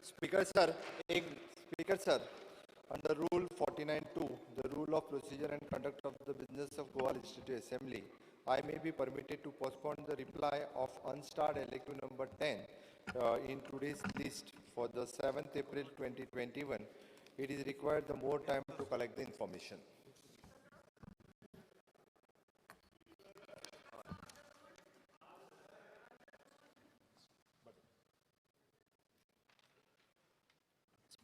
Speaker sir, Speaker sir, under Rule 49(2), the rule of procedure and conduct of the business of Goa Legislative Assembly, I may be permitted to postpone the reply of unstarred LQ number 10 in today's list for the 7th April 2021. It is required the more time to collect the information.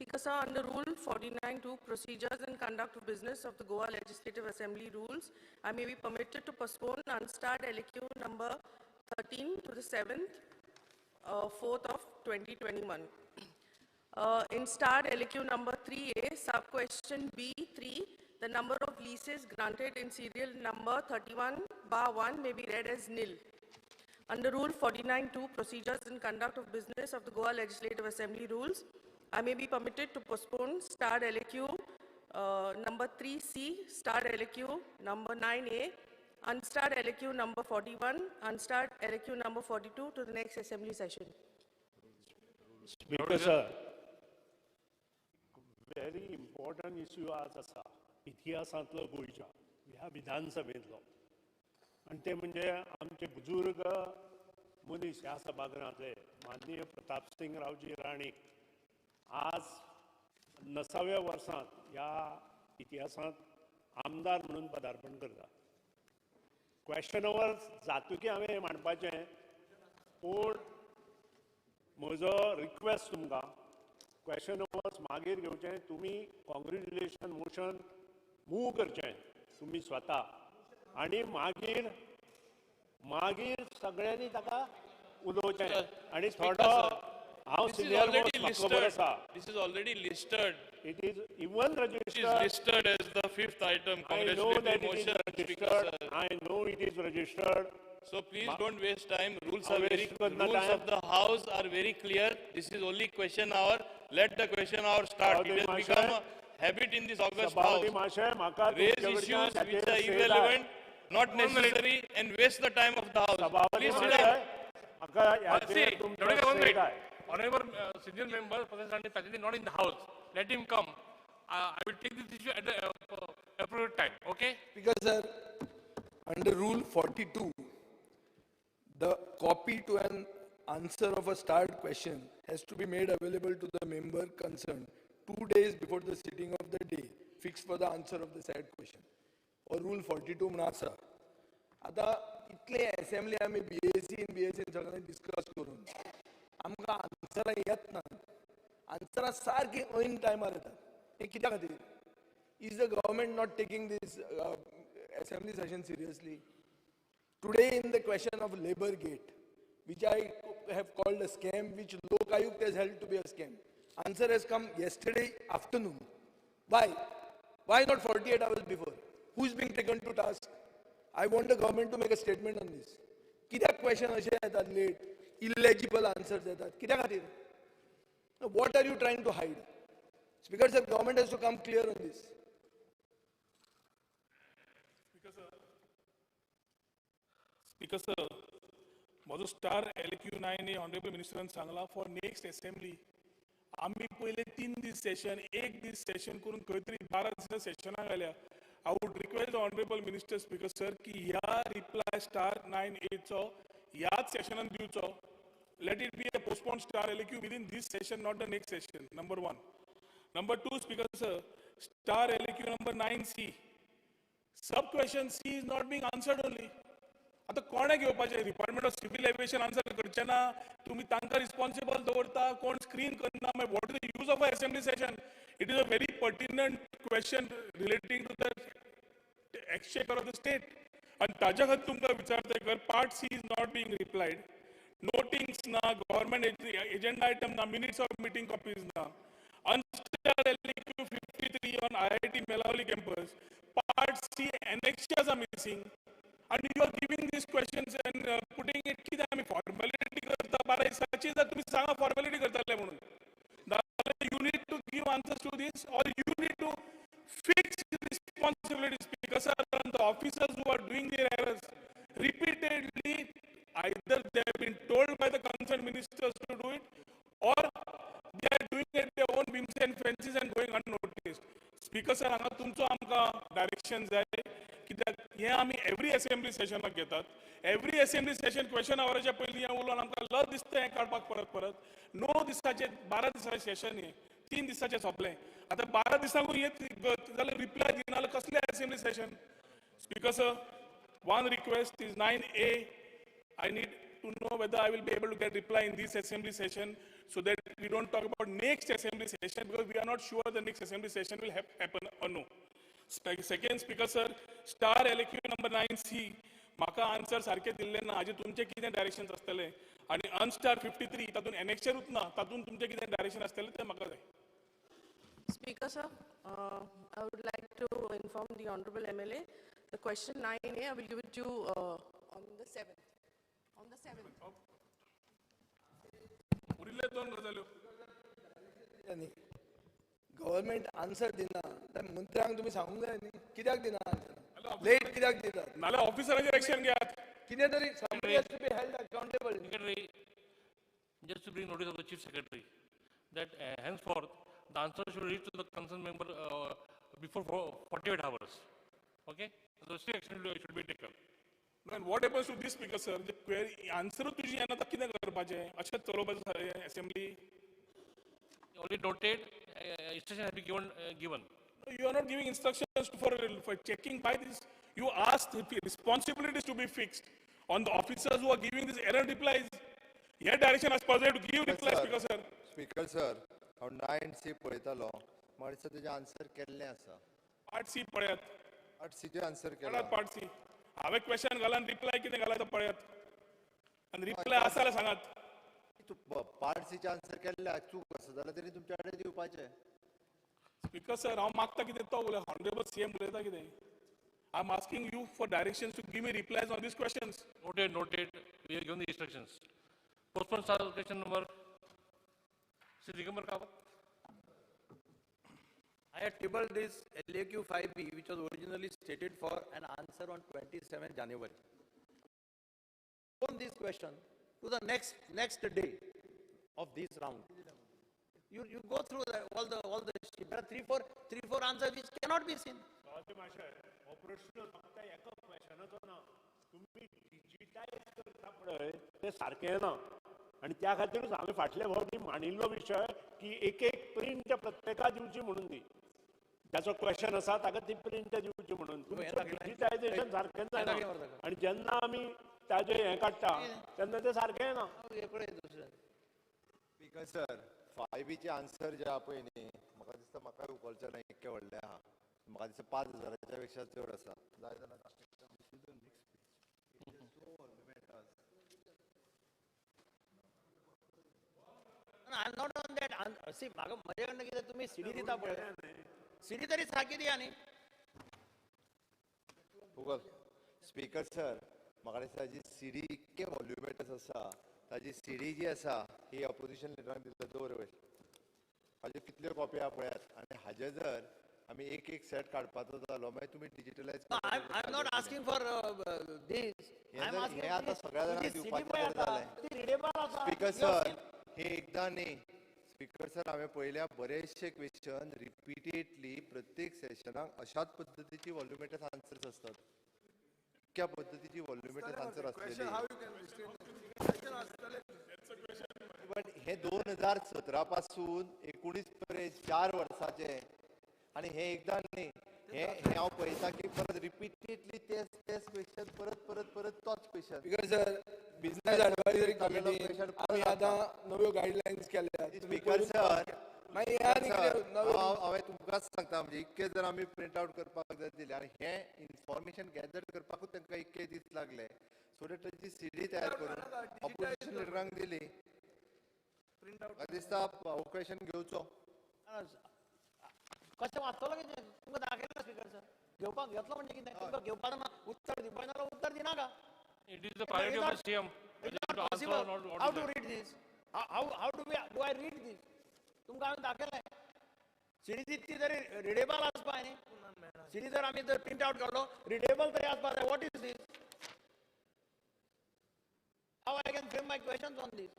Speaker sir, under Rule 49(2), Procedures and Conduct of Business of the Goa Legislative Assembly rules, I may be permitted to postpone unstarred LQ number 13 to the 7th, 4th of 2021. In starred LQ number 3A, sub-question B3, the number of leases granted in serial number 31/1 may be read as nil. Under Rule 49(2), Procedures and Conduct of Business of the Goa Legislative Assembly rules, I may be permitted to postpone starred LQ number 3C, starred LQ number 9A, unstarred LQ number 41, unstarred LQ number 42 to the next assembly session. Speaker sir, very important issue आज असा इतिहासांतलो गोंयच्या ह्या विधानसभेंतलो आनी ते म्हणजे आमचे बुजुर्ग मनीस ह्या सभागृहांतले माननीय प्रतापसिंग रावजी राणे आज 90व्या वर्सांत ह्या इतिहासांत आमदार म्हणून पदार्पण करता. क्वेश्चन ओवर जातकीर हांवें मांडपाचें, पूण म्हजो रिक्वेस्ट तुमकां क्वेश्चन ओवर्स मागीर घेवचें, तुमी कॉंग्रेच्युलेशन मोशन मूव करचें तुमी स्वता आनी मागीर सगळ्यांनी ताका उलोवचें आनी थोडो हांव सिनियर मोस्ट म्हाका खबर आसा. This is already listed. It is even registered. It is listed as the 5th item. I know that it is Motion, registered. I know it is registered. So please don't waste time. Rules are rules of the House are very clear. This is only question hour. Let the question hour start. It has become a habit in this August House. Raise issues which are irrelevant, not necessary, and waste the time of the House. Please sit down. Honorable senior member, Professor Tajudeen, not in the House. Let him come. I will take this issue at the appropriate time. Okay? Because sir, under Rule 42, the copy to an answer of a starred question has to be made available to the member concerned 2 days before the sitting of the day fixed for the answer of the said question. Or Rule 42 म्हणा. आता इतले assembly आम्ही BSc सगळ्यांनी discuss करून आमकां आन्सरां येत ना. आन्सरां सारकी ऐन टायमार येतात. हे कित्या खातीर? Is the government not taking this assembly session seriously? Today in the question of labor gate, which I have called a scam, which Lok Ayukt has held to be a scam, answer has come yesterday afternoon. Why? Why not 48 hours before? Who is being taken to task? I want the government to make a statement on this. कित्याक question अशे येतात late? Illegible answers येतात. कित्या खातीर? What are you trying to hide? Speaker sir, government has to come clear on this. Speaker sir, माझो star LQ9 Honorable Minister Sangla for next assembly. आम्ही पहिले 3 दीस session, 1 दीस session करून खंय तरी 12 दीस सेशनाक घाल्या. I would request the Honorable Minister, Speaker sir, की ह्या reply star 9A चो ह्याच सेशनान दिवचो. Let it be a postponed star LQ within this session, not the next session. Number 1. Number 2, Speaker sir, star LQ number 9C. Sub question C is not being answered only. आता कोणे घेवपाचे? Department of civil aviation answer करचे ना, तुम्ही तांकां responsible दवरता, कोण screen करना. What is the use of a assembly session? It is a very pertinent question relating to the exchequer of the state. आणि ताज्या खातीर तुमकां विचारता कर part C is not being replied. Notings ना, गव्हर्नमेंट एजेंडा आयटम ना, minutes of meeting copies ना. Unstarred LQ 53 on IIT Melavali campus. Part C annexures are missing. And you are giving these questions and putting it की आम्ही formality करता. बारा दिसाची जर तुम्ही सांगा formality करताले म्हणून. You need to give answers to this, or you need to fix responsibilities. Because the officers who are doing their errors repeatedly, either they have been told by the concerned ministers to do it, or they are doing कित्याक हे आमी every assembly सेशनाक घेतात. Every assembly session question आवराच्या पयलीं हें उलोवन आमकां लज दिसता हें काडपाक परत 9 दिसाचे 12 दिसाचें सेशन हें 3 दिसाचें सोंपलें. आतां 12 दिसांकूय जाल्यार रिप्लाय दिना जाल्यार कसलें assembly session? Speaker sir, one request is 9A. I need to know whether I will be able to get reply in this assembly session so that we don't talk about next assembly session because we are not sure the next assembly session will happen or no. Second, Speaker sir, star LQ number 9C, म्हाका answer सारखे दिल्ले ना, हाजे तुमचे कितें directions आसतले आनी अनस्टार 53 तातूंत एनेक्चरूच ना, तातूंत तुमचे कितें डायरेक्शन आसतले ते म्हाका जाय. Speaker sir, I would like to inform the honorable MLA, the question 9A, I will give it to you on the 7th. On the 7th. उरिल्ले 2 गजाल्यो. गव्हर्नमेंट आन्सर दिना तर मंत्र्यांक तुम्ही सांगूंक जाय न्ही कित्याक दिना आन्सर लेट कित्याक दितात नाल्यार ऑफिसराचेर एक्शन घेयात. कितें तरी somebody has to be held accountable. Secretary, just to bring notice of the Chief Secretary that henceforth the answer should reach to the concerned member before 48 hours. Okay? So strict action should be taken. And what happens to this, Speaker sir? The query answer तुझी येना तर कितें करपाचें? अशेंच चलोवपाचें assembly. Only noted, instruction has been given. No, you are not giving instructions for checking by this. You asked the responsibilities to be fixed on the officers who are giving these error replies. Here direction as possible to give replies, Speaker sir. Speaker sir, हांव 9C पळयतालो, म्हाका दिसता तुजें answer केल्लें आसा. Part C पळयात. 8Cचें answer केलां. Part C. हांवें क्वेश्चन घालान रिप्लाय कितें घाला तो पळयात. आनी रिप्लाय आसा जाल्यार सांगात. पार्ट सीचे आन्सर केल्ले चूक आसा जाल्यार तरी तुमचे कडेन दिवपाचें. Speaker sir, हांव मागता कितें तो उलय Honorable CM उलयता कितें. I am asking you for directions to give me replies on these questions. Noted, we have given the instructions. Postpone star question number. Sri Digambar Kawat. I had tabled this LAQ 5B, which was originally stated for an answer on 27 January. On this question to the next day of this round. You go through all the there are three four answers which cannot be seen. Operational फक्त एका क्वेश्चनाचो ना तुम्ही digitise करता पळय ते सारकें ना आनी त्या खातीरच हांवें फाटल्या फावटी मांडिल्लो विशय की एक प्रिंट प्रत्येका दिवची म्हणून दी त्याचो क्वेश्चन आसा ताका ती प्रिंट दिवची म्हणून डिजिटायजेशन सारकें जायना आनी जेन्ना आमी ताजें हें काडटा तेन्ना तें सारकें ना. स्पीकर सर, 5Bचे आन्सर जे आहा पळय न्ही, म्हाका दिसता म्हाकाय उखलचें ना इतकें व्हडलें आहा. म्हाका दिसता 5,000च्या पेक्षा चड आसा. जाय जाल्यार I'm not on that. See, म्हाका म्हजे कडल्यान कितें तुमी सीडी दिता पळय सीडी तरी सारकी दिया न्ही. स्पीकर सर, म्हाका दिसता जी सीडी इतके वॉल्युमेटस आसा ताजी सीडी जी आसा ही ऑपोजिशन लिडराक दिता दवर वयर. हाजे कितल्यो कॉपी आहा पळयात आनी हाजे जर आमी एक सेट काडपाचो जालो मागीर तुमी डिजिटलायज. I'm not asking for this. I'm asking हे आतां सगळ्या जाणांक दिवपाचें जालें. स्पीकर सर, हे एकदां न्ही. स्पीकर सर, हांवें पळयल्या बरेचशे क्वेश्चन रिपिटेडली प्रत्येक सेशनाक अशाच पद्दतीची वॉल्युमेटस आन्सर्स असतात. इतक्या पद्दतीची वॉल्युमेटस आन्सर आसलेली. बट हे 2017 पासून 19 पर्यंत 4 वर्साचे आनी हे एकदां न्ही. हे हांव पळयता की परत रिपिटेडली तेच क्वेश्चन परत तोच question. Speaker sir, business advisory कमिटीन आमी आतां नव्यो गायडलायन्स केल्या. स्पीकर सर, मागीर हांवें तुमकांच सांगता म्हणजे इतके जर आमी प्रिंट आवट करपाक जर दिले आनी हे इन्फॉर्मेशन गॅदर करपाकूच तांकां इतके दीस लागले सो दॅट ताची सीडी तयार करून ऑपोजिशन लिडरांक दिली. म्हाका दिसता अवकाशन घेवचो. कशें वाचतलो कितें तुमकां दाखयला स्पीकर सर घेवपाक घेतलो म्हणजे कितें तुमकां घेवपाक उत्तर दिवपाक नाल्यार उत्तर दिनाका. It is the priority of the CM. How to read this? How do I read this? तुमकां हांवें दाखयलें सीडी तितकी तरी रिडेबल आसपाक न्ही. सीडी जर आमी जर प्रिंट आवट काडलो रिडेबल तरी आसपाक जाय. What is this? How I can frame my questions on this?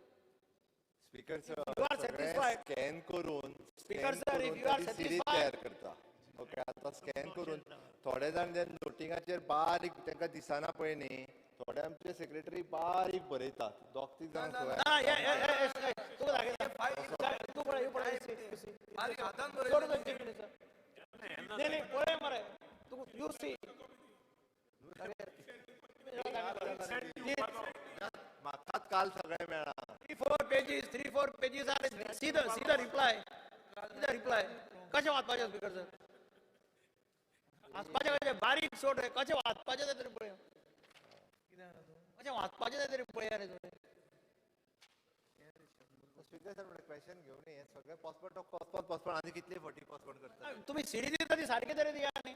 Speaker sir, You are satisfied. Scan करून Speaker sir, if you are CD satisfied, तयार करता. ओके आता स्कॅन करून थोडे जाण जे नोटिंगाचेर बारीक तांकां दिसना पळय न्ही थोडे आमचे सेक्रेटरी बारीक बरयतात दोग तीग जाण खंय ना तू पळय बारीक हातान पळय मरे तू यू सी म्हाकाच काल सगळें मेळ्ळा 3-4 pages are see the reply कशें वाचपाचें स्पीकर सर वाचपाचें कशें बारीक सोड रे कशें वाचपाचें तें तरी पळय कशें वाचपाचें तें तरी पळया रे तुवें स्पीकर सर म्हणून क्वेश्चन घेवन हे सगळे पोस्टपोन आनी कितले फावटी पोस्टपोन करता तुम्ही सिडी दिता ती सारकी तरी दिया न्ही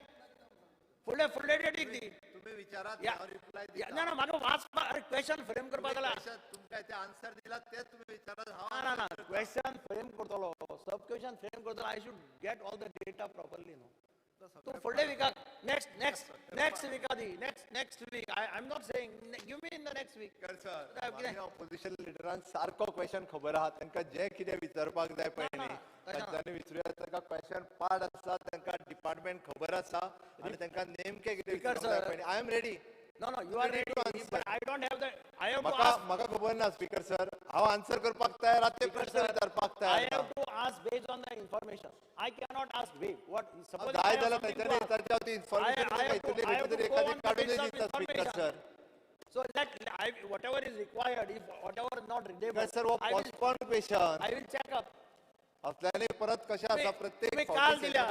फुडले डेटीक दी तुम्ही विचारात रिप्लाय ना ना म्हाका वाचपा अरे क्वेश्चन फ्रेम करपाक जाल्यार तुमकां ते आन्सर दिला तेच तुम्ही विचारात ना ना क्वेश्चन फ्रेम करतलो सब क्वेश्चन फ्रेम करतलो I should get all the data properly no तूं फुडले विकाक नेक्स्ट विका the next week I am not saying give me in the next week sir opposition लिडरान सारको क्वेश्चन खबर आहा तांकां जे कितें विचारपाक जाय पळय न्ही तांच्यांनी विचारूया तांकां क्वेश्चन पाड आसा तांकां डिपार्टमेंट खबर आसा आनी तांकां नेमके कितें विचारपाक जाय पळय I am ready No, you are ready, but I don't have the. I have to म्हाका ask. म्हाका खबर ना स्पीकर सर हांव आन्सर करपाक तयार आहा ते प्रश्न विचारपाक I तयार have to ask based on the information. I cannot ask way. What? Suppose जाय जाल्यार खंयतरी विचारचे हांव ती इन्फॉर्मेशन खंयतरी एखादी काडून दिता speaker sir So whatever is required, if whatever not readable, sir वो postpone question I will check up. असल्याने परत कशें आसा प्रत्येक तुम्ही काल दिला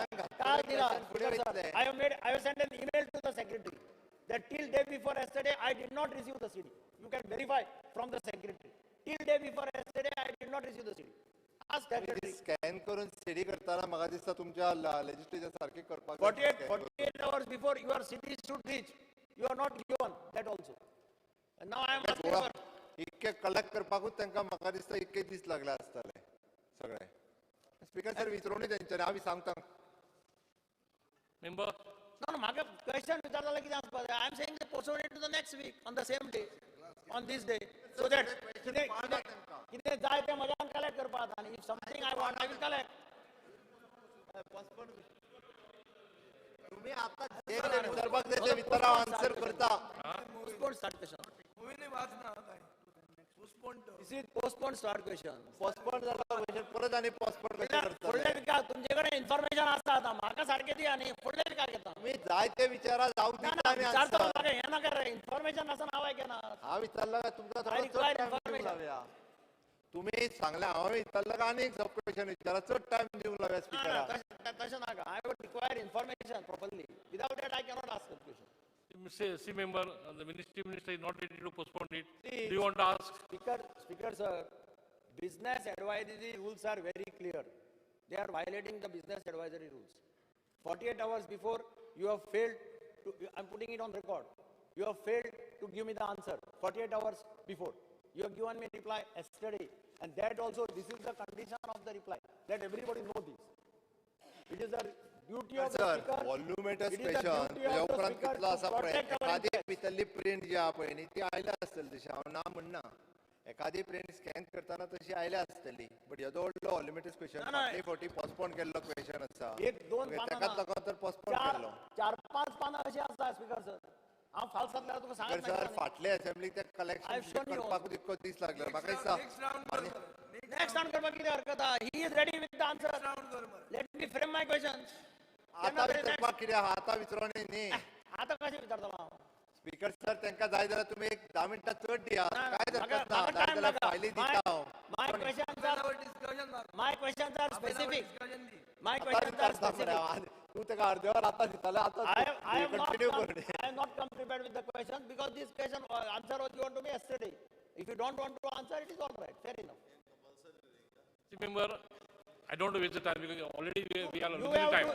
I have sent an email to the secretary that till day before yesterday I did not receive the CD. You can verify from the secretary. Till day before yesterday I did not receive the CD. Ask secretary. Scan करून CD करताना म्हाका दिसता तुमच्या legislature सारखे करपाक 48 hours before your CD should reach. You are not given that also. And now I am asking for. इतके collect करपाकूच तांकां म्हाका दिसता इतके दीस लागले आसतले सगळे स्पीकर सर विचारूनी तेंच्यानी हांव सांगता Member, No, म्हाका question विचारला कितें आसपाक जाय. I am saying they postpone it to the next week on the same day, on this day, so that कितें जाय तें म्हज्यान कलेक्ट करपाक जाता. And if something I want, I will collect. तुम्ही आता जे कितें विचारपाक जाय ते विचारा आन्सर करता Postpone start question. गोविंद वाचना काय postpone This is postpone start question. Postpone जाला क्वेश्चन परत आनी पोस्टपोन कशें करता फुडले विका तुमचे कडेन इन्फॉर्मेशन आसा आता म्हाका सारके दी आनी फुडले विका घेता. तुम्ही जाय ते विचारा जाऊ दिता आमी विचारतो आन्सर म्हाका हें नाका रे इन्फॉर्मेशन आसा हांव घेना. हांव विचारला काय तुमकां I थोडो require चड टायम information. दिवंक लावया तुम्ही सांगला हांव विचारला काय आनीक सब क्वेश्चन विचारा चड टायम दिवंक लावया स्पीकराक तशें नाका. I would require information properly. Without that I cannot ask the question. see member, the minister is not ready to postpone it. Do you want to ask? Speaker sir, business advisory rules are very clear. They are violating the business advisory rules. 48 hours before you have failed to, I'm putting it on record. You have failed to give me the answer 48 hours before. You have given me reply yesterday, and that also, this is the condition of the reply. Let everybody know this. It is the duty of the sir speaker. व्हॉल्युमेटस It is the question duty तुझ्या of the उपरांत speaker कितलो to आसा पळय protect our एखादी interest. भितरली print जी आहा पळय न्ही ती आयल्या आसतली तशी हांव ना म्हणना एखादी प्रिंट स्कॅन करताना तशी आयल्या आसतली बट येदो व्हडलो व्हॉल्युमेटस क्वेश्चन ना, ना. फाटली फावटी पोस्टपोन केल्लो क्वेश्चन आसा एक दोन ओके, पानां तेकाच ना. लागून तर पोस्टपोन केल्लो चार पाच पानां अशी आसता स्पीकर सर. हांव फाल्स जाल्यार तुका तर सांगत सर नाही. फाटले असेंब्लीक ते कलेक्शन I've shown you. करपाक इतको दीस लागलो म्हाका दिसता Next round करपाक कितें हरकत आहा? He is ready with the answer. Let me frame my questions. आतां विचारपाक कितें आहा आतां विचारोनी न्ही आतां कशें विचारतलो हांव? स्पीकर सर तांकां जाय जाल्यार तुमी एक 10 मिनटां चड दियात ना, ना, कांय म्हाका- हरकत ना म्हाका जाय time जाल्यार नाका. फायली दिता हांव My questions are specific. My आतां questions are विचारता specific. मरे तूं ताका अर्दे वर आतां दिताले आतां I have not continue come, कर I have not come prepared with the question because this question answer was given to me yesterday. If you don't want to answer, it is all right. Fair enough. See member, I don't want to waste the time because already we are You losing time.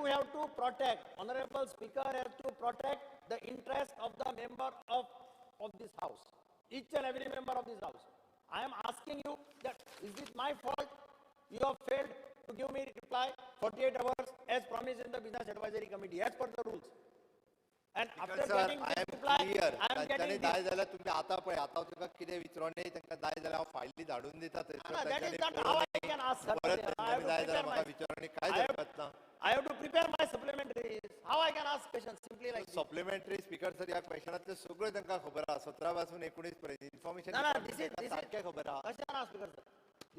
have to protect. Honorable Speaker has to protect the interest of the member of this house. Each and every member of this house. I am asking you that is it my fault? You have failed to give me reply 48 hours as promised in the Business Advisory Committee as per the rules. And after sir getting I this am reply, clear I am तांच्यांनी getting जाय this. जाल्यार तुमी आतां पळय आतां तुका कितें विचारोनी तांकां जाय जाल्यार हांव फायली धाडून दिता थंयसर That is तांच्यांनी not how I can ask. परत I have तांच्यांनी to जाय prepare जाल्यार म्हाका my- विचारोनी I कांयच have- हरकत ना I have to prepare my supplementaries. How I can ask questions simply like this? Supplementary speaker sir ह्या क्वेश्चनातले सगळं तांकां खबर आहा 17 पासून 19 पर्यंत information No, no, this is सारकें खबर आहा question ask speaker sir.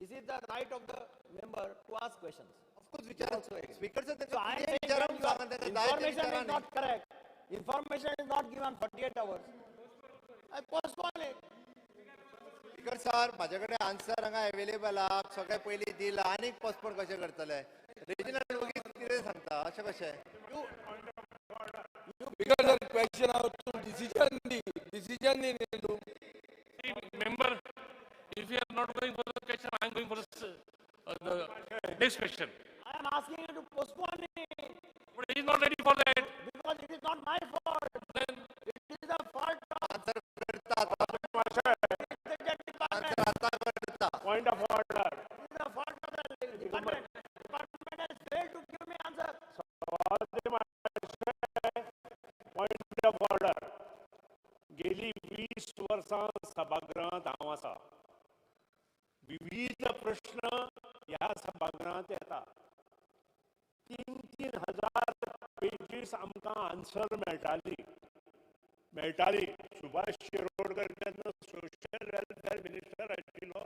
This is the right of the member to ask questions. Of course विचार Also agree. Speaker sir So I am saying विचारून that सांगा your तांकां जाय ते information is विचारांनी. not correct. Information is not given 48 hours. I postpone it. Speaker sir माझ्या कडेन answer हांगा available आहा सगळे पयलीं दिला आनीक पोस्टपोन कशें करतले रिजनल वगीच कितें सांगता अशें कशें Because of question out to decision into. Member, if you are not going for the question, I am going for the next question. I am asking you to postpone it But he is not ready for that. because it is not my fault. Then It is the fault of answer करता the department. आता करता point of order It is the fault of the department. Department has failed to give me answer. Point of order गेली 20 वर्सां सभागृहांत हांव आसा विविध प्रश्न ह्या सभागृहांत येता 3,000 पेजीस आमकां आन्सर मेळटाली सुभाष शिरोडकर जेन्ना सोशल वेलफेअर मिनिस्टर आशिल्लो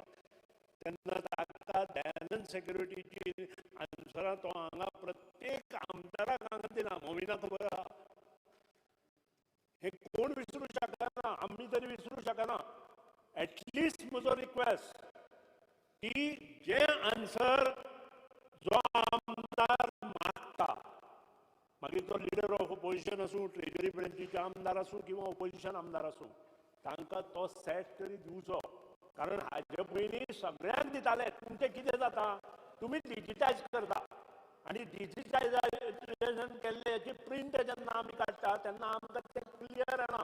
तेन्ना ताका दयानंद सेक्युरिटीची आन्सरां तो हांगा प्रत्येक आमदाराक हांगा दिला मोविना खबर आहा हे कोण विसरू शकना आम्ही तरी विसरू शकना एटलिस्ट म्हजो रिक्वेस्ट की जे आन्सर जो आमदार मागता मागीर तो लिडर ऑफ ऑपोजिशन आसूं ट्रेजरी ब्रँचीचे आमदार आसूं किंवा ऑपोजिशन आमदार आसूं तांकां तो सेट तरी दिवचो कारण हाजे पयलीं सगळ्यांक दिताले तुमचें कितें जाता तुमी डिजिटायज करता आनी डिजिटायजेशन केल्ले हेची प्रिंट जेन्ना आमी काडटा तेन्ना आमकां तें क्लियर येना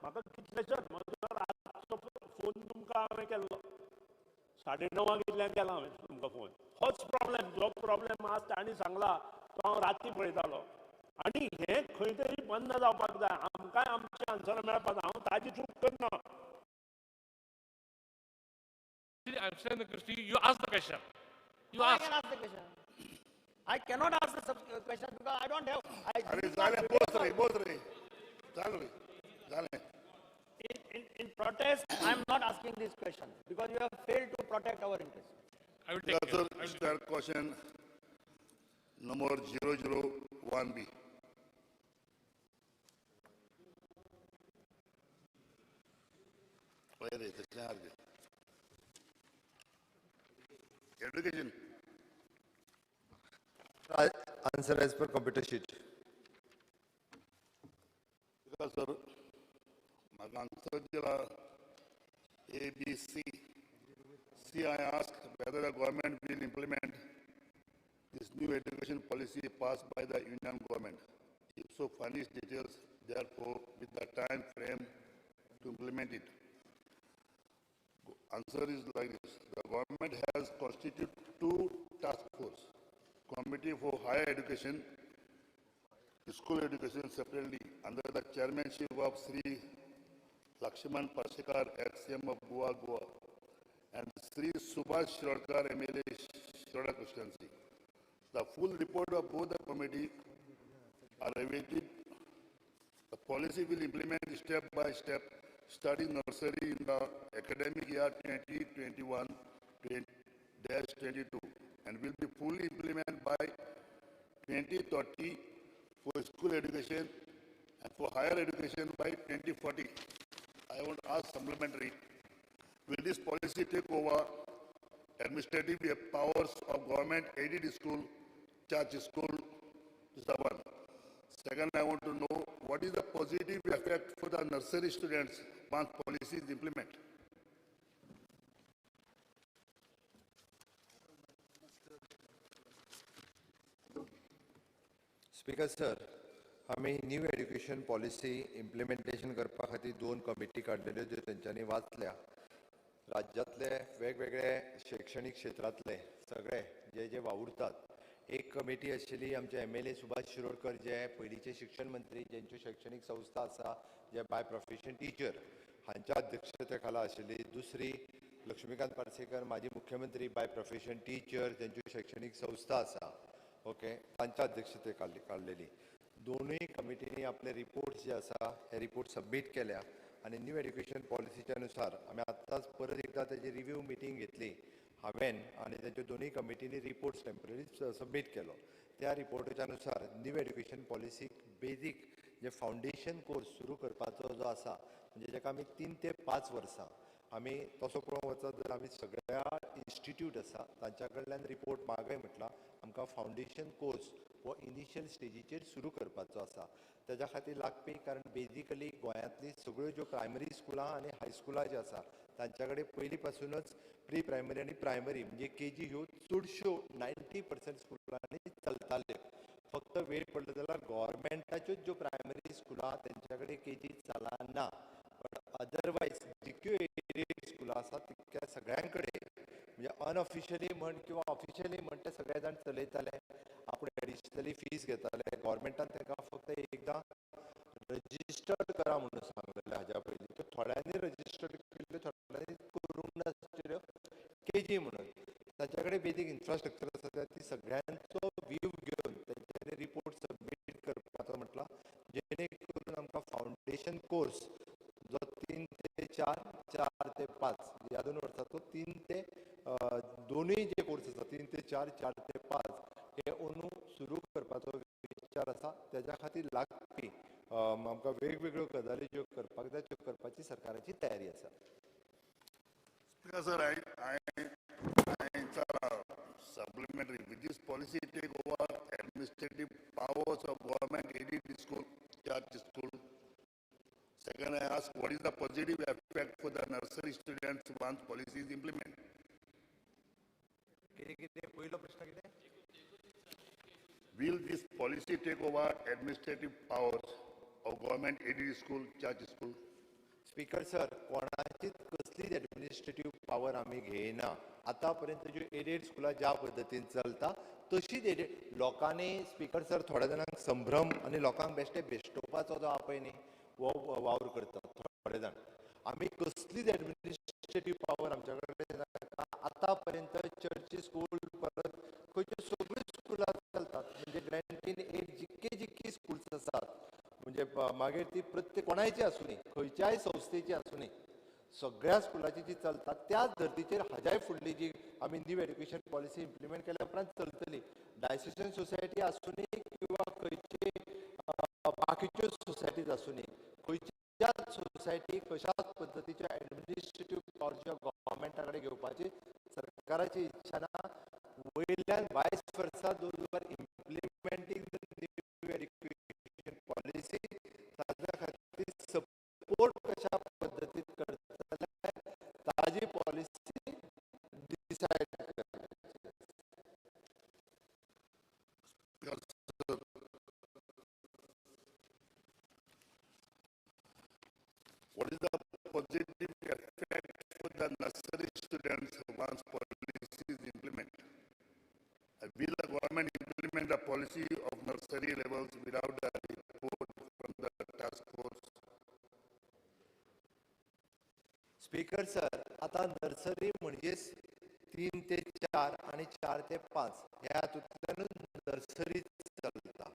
म्हाका कितलेशेच म्हजो रातचो फोन तुमकां हांवें केल्लो 9:30 इतल्यान केला हांवें तुमकां फोन होच प्रॉब्लेम जो प्रॉब्लेम आज तांणी सांगला तो हांव राती पळयतालो आनी हें खंय तरी बंद जावपाक जाय आमकांय आमची आन्सर मेळपाक जाय हांव ताजी चूक करना I am saying the question. You ask the question. You I ask. can ask the question. I cannot ask the question because I don't have. अरे झाले बोल रे चालू रे झाले In protest, I am not asking this question because you have failed to protect our interests. I will take care. Sir, start question number 001B. Where is it? Education. Answer as per computer sheet Because sir, my answer A, B, C. C, I asked whether the government will implement this new education policy passed by the union government. If so, furnish details, therefore, with the time frame to implement it. Answer is like this. The government has constituted two task force, Committee for Higher Education, School Education separately, under the chairmanship of Sri Lakshman Parshikar, ex-CM of Goa, and Sri Subhash Shirodkar, MLA, Shiroda constituency. The full report of both the committee are awaited. The policy will implement step by step, starting nursery in the academic year 2021-22, and will be fully implemented by 2030 for school education and for higher education by 2040. I want to ask supplementary, will this policy take over administrative powers of government-aided school, church school? This is the one. Second, I want to know what is the positive effect for the nursery students once policy is implemented. Speaker sir आम्ही new education policy implementation करपा खातीर 2 committee काडलेल्यो ज्यो तेंच्यांनी वाचल्या राज्यांतले वेगवेगळे शैक्षणिक क्षेत्रांतले सगळे जे वावुरतात एक कमिटी आशिल्ली आमचे MLA सुभाष शिरोडकर जे पयलींचे शिक्षण मंत्री जेंच्यो शैक्षणिक संस्था आसा जे बाय प्रोफेशन टीचर हांच्या अध्यक्षते खाला आशिल्ली दुसरी लक्ष्मीकांत पार्सेकर माजी मुख्यमंत्री बाय प्रोफेशन टीचर जेंच्यो शैक्षणिक संस्था आसा ओके, तांच्या अध्यक्षते काढलेली दोनूय कमिटीनी आपले रिपोर्ट्स जे आसा हे रिपोर्ट सबमीट केल्या आणि न्यू एड्युकेशन पॉलिसीच्या अनुसार आम्ही आताच परत एकदा त्याची रिव्ह्यू मिटींग घेतली हांवें आणि त्यांच्या दोन्ही कमिटीनी रिपोर्ट्स टेम्पररी सबमीट केलो. त्या रिपोर्टाच्या अनुसार न्यू एड्युकेशन पॉलिसीक बेजीक जे फावंडेशन कोर्स सुरू करपाचो जो आसा म्हणजे जेका आमी 3 ते 5 वर्सां आमी तसो पळोवंक वचत जाल्यार आमी सगळ्या इन्स्टिट्यूट आसा तांच्या कडल्यान रिपोर्ट मागय म्हटला आमकां फावंडेशन कोर्स हो इनिशियल स्टेजीचेर सुरू करपाचो आसा. त्याच्या खातीर लागपी कारण बेजिकली गोंयांतली सगळ्यो ज्यो प्रायमरी स्कुलां आनी हायस्कुलां जी आसा तांच्या कडेन पयलीं पासूनच प्री प्रायमरी आनी प्रायमरी म्हणजे केजी ह्यो चडश्यो 90% स्कुलांनी चलताल्यो. फक्त वेळ पडलो जाल्यार गव्हर्मेंटाच्यो ज्यो प्रायमरी स्कुलां तेंच्या कडेन केजी चलना बट अदरवायज जितक्यो एडेड स्कुलां आसात तितक्या सगळ्यां कडेन म्हणजे अनऑफिशियली म्हण किंवा ऑफिशियली म्हण ते सगळे जाण चलयताले. आपूण एडिशनली फीज घेताले. गव्हर्मेंटान तांकां फक्त एकदां रजिस्टर्ड करा म्हणून सांगलेलें हाज्या पयलीं. त्यो थोड्यांनी रजिस्टर्ड केल्ल्यो थोड्यांनी करूंक नाशिल्ल्यो केजी म्हणून. तांच्या कडेन बेजीक इन्फ्रास्ट्रक्चर आसा ती सगळ्यांचो व्ह्यू घेवन तेंच्यांनी रिपोर्ट सबमीट करपाचो म्हटला जेणे करून आमकां फावंडेशन कोर्स जो 3 ते 4, 4 ते 5 ह्या 2 वर्सांचो 3 ते दोनूय जे कोर्स आसा 3 ते 4, 4 ते 5 हे अंदू सुरू करपाचो विचार आसा. त्याच्या खातीर लागपी आमकां वेगवेगळ्यो गजाली ज्यो करपाक जाय त्यो करपाची सरकाराची तयारी आसा. Sir, supplementary with this policy take over administrative powers of government aided school, charge school. Second, I ask what is the positive effect for the nursery students once policy is implemented? पहिलो प्रश्न कितें? Will this policy take over administrative powers of government aided school, charge school? Speaker sir, कोणाचीच कसलीच administrative power आमी घेयना. आतां पर्यंत ज्यो एडेड स्कुलां ज्या पद्दतीन चलता तशीच एडेड लोकांनी स्पीकर सर थोड्या जाणांक संभ्रम आनी लोकांक बेश्टे बेश्टोवपाचो जो आपय न्ही हो वावर करतात थोडे जाण. आमी कसलीच एडमिनिस्ट्रेटिव्ह पावर आमच्या कडेन आतां पर्यंत चर्ची स्कूल परत खंयच्यो सगळ्यो स्कुलां चलतात म्हणजे ग्रँटीन एड जितकी स्कुल्स आसात म्हणजे मागीर ती प्रत्येक कोणायची आसूं न्ही खंयच्याय संस्थेची आसूं न्ही सगळ्या स्कुलांची जी चलतात त्याच धर्तीचेर हाज्याय फुडली जी आमी न्यू एड्युकेशन पॉलिसी इम्प्लिमेंट केल्या उपरांत चलतली. डायसेशन सोसायटी आसूं न्ही किंवा खंयची बाकीच्यो सोसायटीज आसूं न्ही खंयच्याच सोसायटीक कशाच पद्दतीच्या एडमिनिस्ट्रेटिव्ह पावर ज्यो गव्हर्मेंटा कडेन घेवपाची सरकाराची इच्छा ना. वयल्यान वायस वर्सा those are implementing the new education policy ताज्या खातीर सपोर्ट कशा पद्दतीन करतले ताजी policy decide What is the positive effect for the nursery students once policy is implemented? Will the government implement the policy of nursery levels without the report from the task force? Speaker sir, आता nursery म्हणजे 3 ते 4 आणि 4 ते 5 ह्या हातूंतल्यानूच nursery चलता.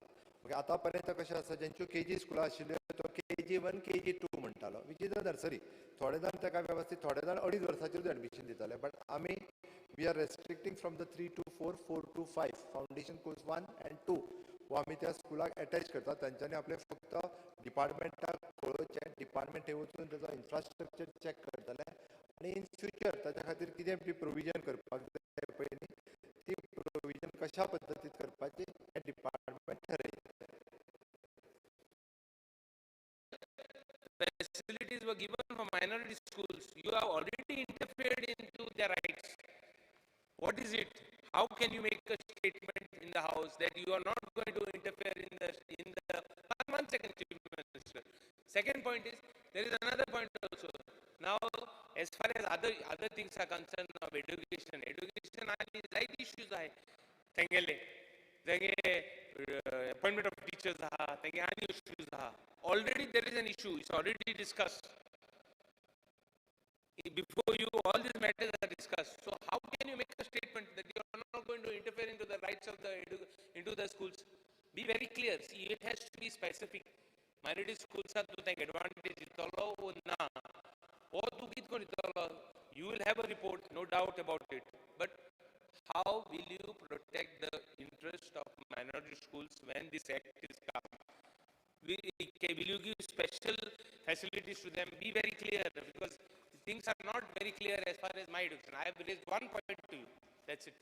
Okay, आतां पर्यंत कशें आसा जेंच्यो केजी स्कुलां आशिल्ल्यो तो KG1, KG2 म्हणटालो विच इज अ नर्सरी. थोडे जाण ताका वेवस्थीत थोडे जाण 2.5 वर्साचेरूच एडमिशन दिताले बट आमी we are restricting from the 3 to 4, 4 to 5 foundation course 1 and 2 वो आमी त्या स्कुलाक अटॅच करतात. तांच्यांनी आपले फक्त डिपार्टमेंटाक कळोवचें डिपार्टमेंट थंय वचून ताचो इन्फ्रास्ट्रक्चर चॅक करतले आनी इन फ्युचर ताच्या खातीर कितें बी प्रोविजन करपाक जाय पळय न्ही ती प्रोविजन कशा पद्दतीन करपाची हें department ठरयता. Facilities were given for minority schools. You have already interfered into their rights. What is it? How can you make a statement in the House that you are not going to interfere in the 1 second, Chief Minister. Second point is, there is another point also. Now, as far as other things are concerned of education and right issues are appointment of teachers any issues already there is an issue, it's already discussed. Before you, all these matters are discussed. So how can you make a statement that you are not going to interfere into the rights of the schools. Be very clear. See, it has to be specific. Minority schools are to take advantage or na. Or you will have a report, no doubt about it. But how will you protect the interest of minority schools when this act is come? Will you give special facilities to them? Be very clear, because things are not very clear as far as my education. I have raised one point to you. That's it.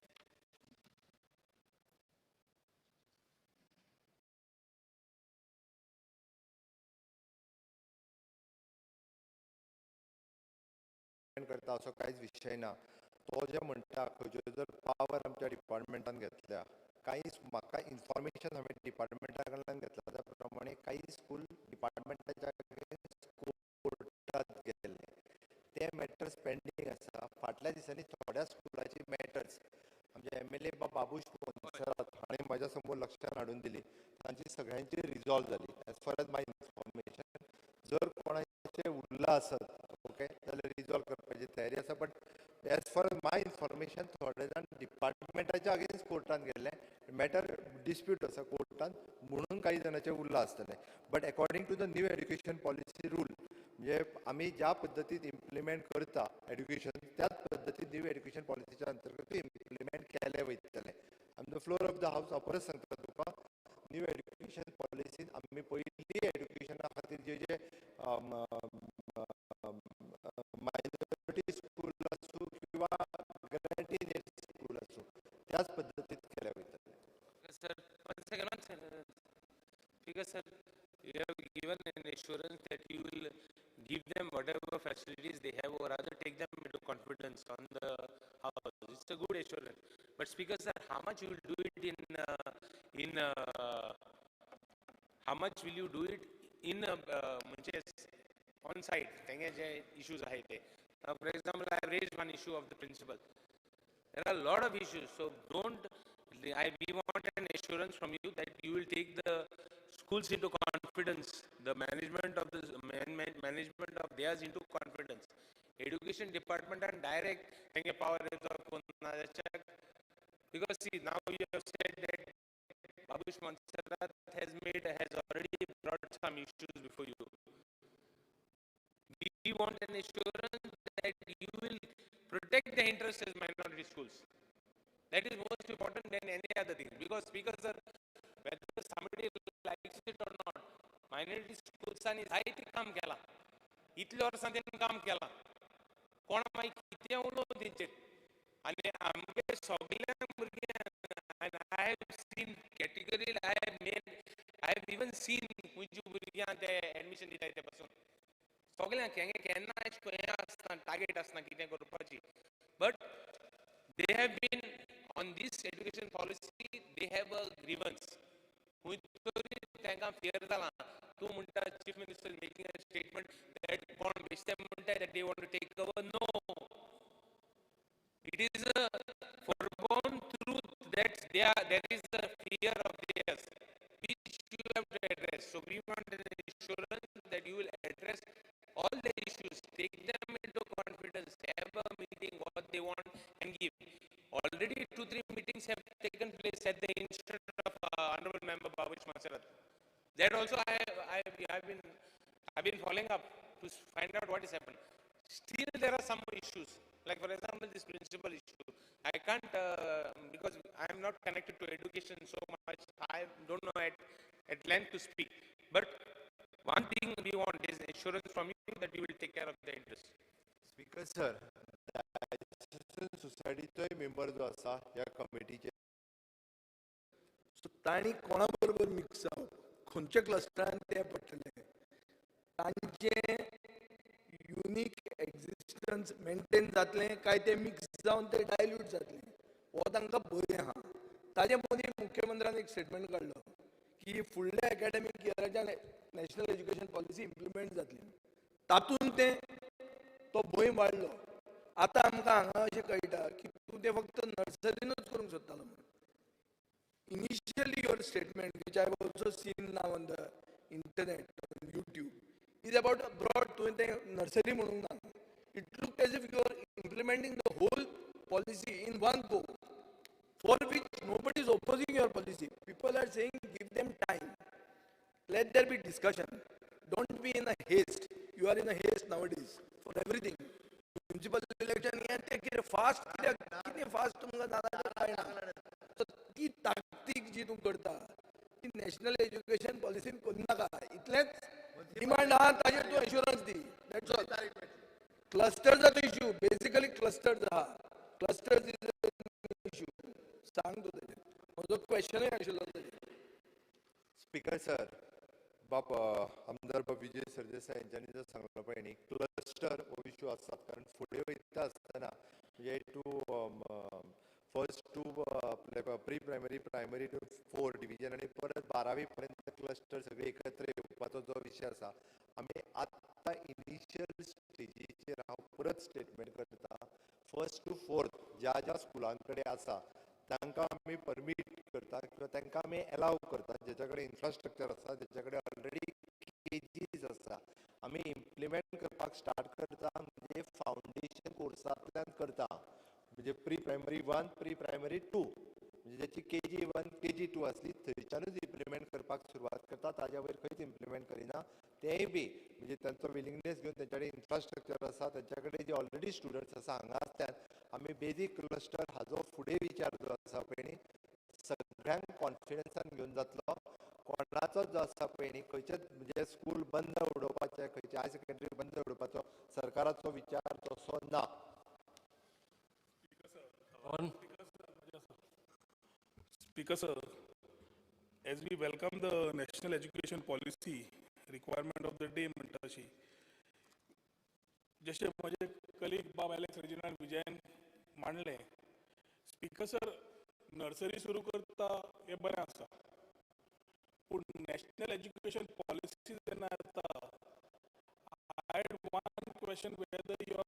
करता असो कांयच विशय ना. तो जे म्हणटा खंयच्यो जर power आमच्या डिपार्टमेंटान घेतल्या, काही म्हाका इन्फॉर्मेशन हांवें डिपार्टमेंटा कडल्यान घेतला त्या प्रमाणे काही स्कूल डिपार्टमेंटाच्या कोर्टात गेले. ते मॅटर्स पेंडींग आसा. फाटल्या दिसांनी थोड्या स्कुलाची मॅटर्स आमचे MLA बाबूश स्पॉन्सरात हाणें म्हाज्या समोर लक्षांत हाडून दिली. तांची सगळ्यांची रिजॉल्व जाली. As far as my information जर कोणाचे उरला आसत ओके जाल्यार रिजॉल्व करपाची तयारी आसा. But as far as my information थोडे जाण डिपार्टमेंटाच्या अगेन्स्ट कोर्टान गेल्ले. मॅटर डिस्प्यूट आसा कोर्टान म्हणून काही जाणांचे उरला आसतले. But according to the new education policy rule म्हणजे आमी ज्या पद्दतीन इम्प्लिमेंट करता एड्युकेशन त्याच पद्दतीन न्यू एड्युकेशन पॉलिसीच्या अंतर्गत इम्प्लिमेंट केले वयतले. On the floor of the house हांव परत सांगता तुका न्यू एड्युकेशन पॉलिसीन आमी पयली एड्युकेशना खातीर जे जे मायनॉरिटी स्कूल आसूं किंवा ग्रँटीड स्कूल आसूं त्याच पद्दतीन केले वयतले. Sir, one second. Because sir, you have given an assurance that you will give them whatever facilities they have, or rather take them into confidence on the house. It's a good assurance. But Speaker sir, how much you will do it how much will you do it in on site? Issues are there. For example, I have raised one issue of the principal. There are a lot of issues, so we want an assurance from you that you will take the schools into confidence, the management of management of theirs into confidence. Education department and direct power because see, now you have said that Babush Mansarat has already brought some issues before you. We want an assurance that you will protect the interests of minority schools. That is most important than any other thing. Because Speaker sir, whether somebody likes it or not, minority schools आणि जायते काम केला. इतले वर्सांनी काम केला. कोण मागीर कितें उलोवन दिंचे आनी आमगे सगळ्या भुरग्यांक and I have seen categorically, I have even seen खंयची भुरग्यां ते एडमिशन दिताय ते पासून सगळ्यांक केन्ना हें आसना टार्गेट आसना कितें करपाची. But they have been on this education policy, they have a grievance. Fear two chief minister is making a statement that they want to take over. No, it is a foregone truth that there is a fear of theirs which you have to address. So we want an assurance that you will address all the issues, take them into confidence, have a meeting what they want and give. Already 2-3 meetings have taken place at the institute of Honorable Member Babush Mansarat. That also I've been following up to find out what has happened. Still there are some issues, like for example this principal issue. I can't because I am not connected to education so much. I don't know at length to speak. But one thing we want is assurance from you that you will take care of the interest. Speaker sir, सोसायटीचोय member जो आसा ह्या कमिटीचे सो तांणी कोणा बरोबर mix जावप, खंयच्या क्लस्टरान ते पडटले, तांचे युनीक एक्झिस्टन्स मेंटेन जातलें काय ते मिक्स जावन ते डायल्यूट जातलें हो तांकां भंय आहा. ताजे मदीं मुख्यमंत्र्यान एक स्टेटमेंट काडलो की फुडल्या एकाडेमीक इयराच्या नॅशनल एज्युकेशन पॉलिसी इम्प्लिमेंट जातली. तातूंत तो भंय वाडलो. आतां आमकां हांगा अशें कळटा की तूं तें फक्त नर्सरीनूच करूंक सोदतालो म्हणून. Initially your statement, which I have also seen now on the internet, on YouTube, is about a broad nursery म्हणूंक ना. It looked as if you are implementing the whole policy in one go, for which nobody is opposing your policy. People are there be discussion. Don't be in a haste. You are in a haste nowadays for everything. Municipal election hey fast किती fast तुमका जाता कळना. So ती ताकतीक जी तू करता ती national education पॉलिसीन करूनाका इतलेच डिमांड आहा ताजेर तू एश्युरन्स दी. That's all. Clusters issue basically clusters आहा. Clusters is issue. सांग तू ताजेर. म्हजो क्वेश्चनूय आशिल्लो ताजेर. स्पीकर सर, बाप आमदार बाब विजय सरदेसाय यांच्यानी जर सांगलं पळय क्लस्टर हो इश्यू आसतात. कारण फुडें वयता आसतना म्हणजे first to pre primary, primary to 4 division आणि परत 12वी पर्यंत क्लस्टर सगळे एकत्र येवपाचो जो विशय आसा, आमी आत्तां इनिशियल स्टेजीचेर हांव परत स्टेटमेंट करता. फर्स्ट टू 4 ज्या स्कुलां कडेन आसा तांकां आमी परमीट करता किंवा तांकां आमी एलाव करता जेच्या कडेन इन्फ्रास्ट्रक्चर आसा, जेच्या कडेन ऑलरेडी केजीस आसा, आमी इम्प्लिमेंट करपाक स्टार्ट करता. म्हणजे फावंडेशन कोर्सांतल्यान करता. म्हणजे प्री प्रायमरी 1, प्री प्रायमरी 2, म्हणजे ज्याची KG1, KG2 आसली थंयच्यानूच इम्प्लिमेंट करपाक सुरवात करता. ताज्या वयर खंयच इम्प्लिमेंट करिना. तेय बी म्हणजे तांचो विलिंगनेस घेवन तांच्या कडेन इन्फ्रास्ट्रक्चर आसा, तांच्या कडेन जे ऑलरेडी स्टुडंट्स आसा हांगासल्यान आमी बेजीक क्लस्टर हाजो फुडें विचार जो आसा पळय न्ही सगळ्यांक कॉन्फिडन्सान घेवन जातलो. कोणाचोच जो आसा पळय न्ही खंयचेच म्हणजे स्कूल बंद उडोवपाचे, खंयचे हायर सेकंडरी बंद उडोवपाचो सरकाराचो विचार तसो ना. Speaker sir, as we welcome the national education policy requirement of the day म्हणटा अशी जशे म्हजे कलीग बाब एलेक्स रेजिनाल्ड विजयन मांडले. स्पीकर सर, नर्सरी सुरू करता हे बरें आसा, पूण नॅशनल एज्युकेशन पॉलिसी जेन्ना येता I had one question whether your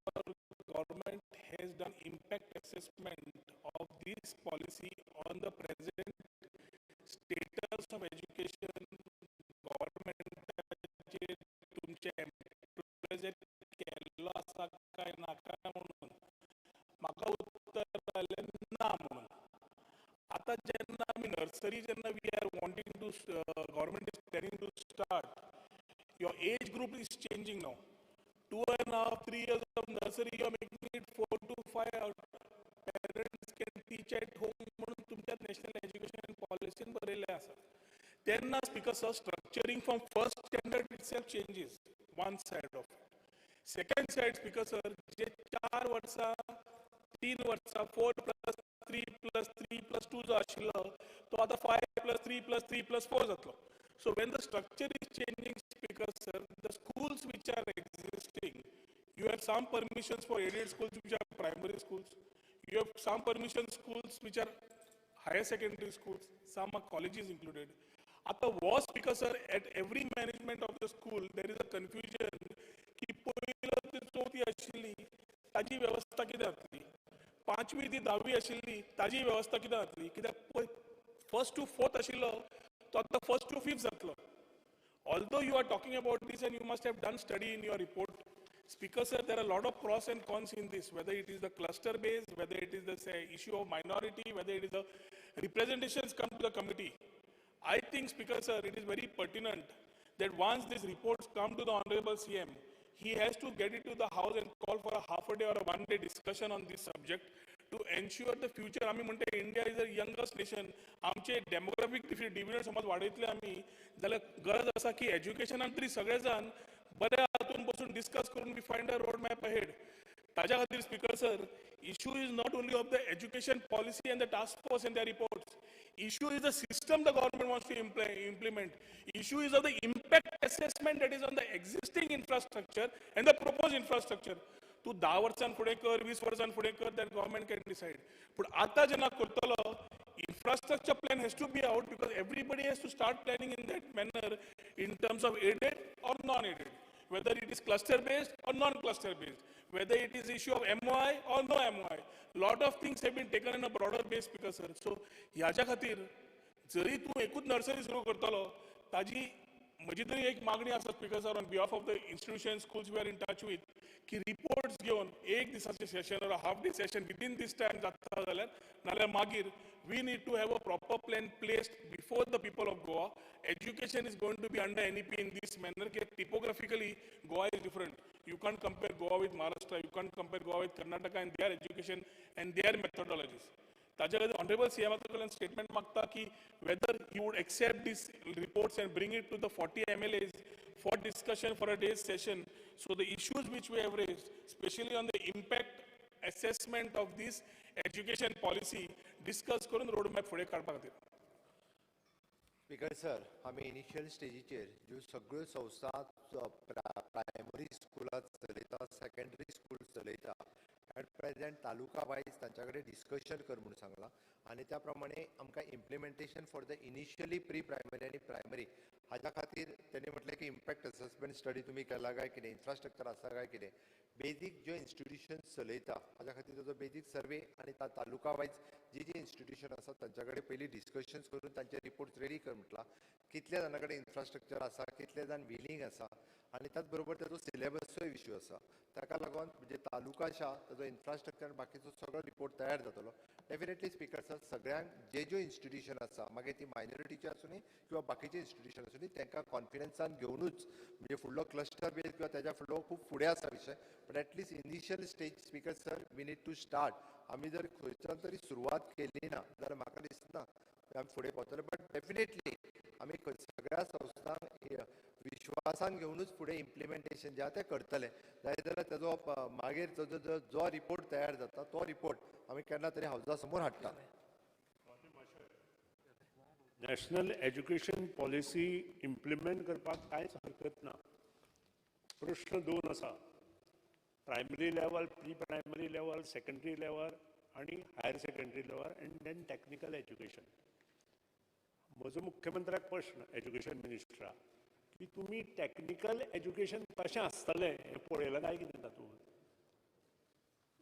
government has done impact assessment of this policy on the present status of education government तुमचे एम्प्लॉयज केल्लो आसा काय नाका म्हणून म्हाका उत्तर आलें ना म्हणून. आतां जेन्ना आमी नर्सरी जेन्ना we are wanting to government is planning to start, your age group is changing now. 2.5, 3 years of nursery, you are making it 4 to 5. Parents can teach at home म्हणून तुमच्या नॅशनल एज्युकेशन पॉलिसीन बरयल्लें आसा. तेन्ना speaker sir structuring from first standard itself changes. One side of second side speaker sir जे 4 वर्सां 3 वर्सां 4+3+3+2 जो आशिल्लो तो आतां 5+3+3+4 जातलो. So when the structure is changing, Speaker sir, the schools which are existing, you have some permissions for aided schools which are primary schools. You have some permission schools which are higher secondary schools. Some are colleges included. At the war, Speaker sir, at every management of the school, there is a confusion. की पहिलो ती चौथी आशिल्ली ताजी वेवस्था कितें जातली, 5वी ती 10वी आशिल्ली ताजी वेवस्था कितें जातली, कित्याक फर्स्ट टू 4th आशिल्लो तो आतां फर्स्ट टू 5th जातलो. Although you are talking about this and you must have done study in your report, Speaker sir, there are a lot of pros and cons in this, whether it is the cluster based, whether it is the issue of minority, whether it is the representations come to the committee. I think, Speaker sir, it is very pertinent that once these reports come to the Honorable CM, he has to get it to the House and call for a half a day or a one-day discussion on this subject to ensure the future. आमी म्हणटा India is the youngest nation. आमचे डेमोग्राफीक dividend समज वाडयतले आमी जाल्यार गरज आसा की एज्युकेशनान तरी सगळे जाण बऱ्या हातून बसून डिस्कस करून we find a road map ahead. ताज्या खातीर speaker sir, issue is not only of the education policy and the task force and the reports. Issue is the system the government wants to implement. Issue is of the impact assessment that is on the existing infrastructure and the proposed infrastructure. तू 10 वर्सां फुडें कर, 20 वर्सां फुडें कर, that government can decide. But आतां जेन्ना करतलो, infrastructure plan has to be out because everybody has to start planning in that manner in terms of aided or non-aided, whether it is cluster based or non-cluster based, whether it is issue of MOI or no MOI. Lot of things have been taken in a broader base, Speaker sir. So ह्याच्या खातीर जरी तूं एकूच nursery सुरू करतलो, ताजी म्हजी तरी एक मागणी आसा speaker sir, on behalf of the institution schools we are in touch with, की रिपोर्ट्स घेवन एक दिसाचे सेशन और half day session within this time जाता जाल्यार, नाल्यार मागीर We need to have a proper plan placed before the people of Goa. Education is going to be under NEP in this manner. Typographically, Goa is different. You can't compare Goa with Maharashtra. You can't compare Goa with Karnataka and their education and their methodologies. ताज्या खातीर honourable सीएमाचो कडल्यान statement मागता की whether he would accept these reports and bring it to the 40 MLAs for discussion for a day's session. So the issues which we have raised, especially on the impact assessment of this education policy, discuss करून roadmap फुडें काडपा खातीर. Speaker sir, आमी initial स्टेजीचेर ज्यो सगळ्यो संस्था primary स्कुलां चलयता, secondary school चलयता, एट प्रेजेंट तालुका वायज तांच्या कडेन डिस्कशन कर म्हणून सांगलां आनी त्या प्रमाणे आमकां implementation for the initially pre primary आनी प्रायमरी हाच्या खातीर तेणी म्हटलें की इम्पॅक्ट असेसमेंट स्टडी तुमी केला काय कितें, इन्फ्रास्ट्रक्चर आसा काय कितें, बेजीक ज्यो इन्स्टिट्यूशन्स चलयता हाच्या खातीर ताजो बेजीक सर्वे आनी तालुका वायज जी इन्स्टिट्यूशन आसा तांच्या कडेन पयलीं डिस्कशन्स करून तांचे रिपोर्ट्स रेडी कर म्हटलां. कितल्या जाणां कडेन इन्फ्रास्ट्रक्चर आसा, कितले जाण विलींग आसा आनी त्याच बरोबर ताजो सिलेबसचोय इश्यू आसा. ताका लागून म्हणजे तालुका आसा ताजो इन्फ्रास्ट्रक्चर बाकीचो सगळो रिपोर्ट तयार जातलो. डेफिनेटली स्पीकर सर, सगळ्यांक ज्यो इन्स्टिट्यूशन आसा मागीर ती मायनॉरिटीची आसूं किंवा बाकीचे इन्स्टिट्यूशन आसूं तांकां कॉन्फिडन्सान घेवनूच म्हणजे फुडलो क्लस्टर बेज किंवा ताच्या फुडलो खूब फुडें आसा विशय, but at least initial stage speaker sir we need to start. आमी जर खंयच्यान तरी सुरवात केली ना जाल्यार म्हाका दिसना आमी फुडें पावतले. बट डेफिनेटली आमी सगळ्या संस्थांक विश्वासान घेवनूच फुडें इम्प्लिमेंटेशन जें तें करतले. जाल्यार ताजो मागीर जो रिपोर्ट तयार जाता तो रिपोर्ट आमी केन्ना तरी हावजा समोर हाडटा. नॅशनल एज्युकेशन पॉलिसी इम्प्लिमेंट करपाक कांयच हरकत ना. प्रश्न दोन आसा, primary level, pre primary level, secondary level आनी higher secondary level and then technical education. म्हजो मुख्यमंत्र्याक प्रश्न एज्युकेशन मिनिस्टराक की तुमी टॅक्निकल एज्युकेशन कशें आसतलें हें पळयलां काय कितें तातूंत?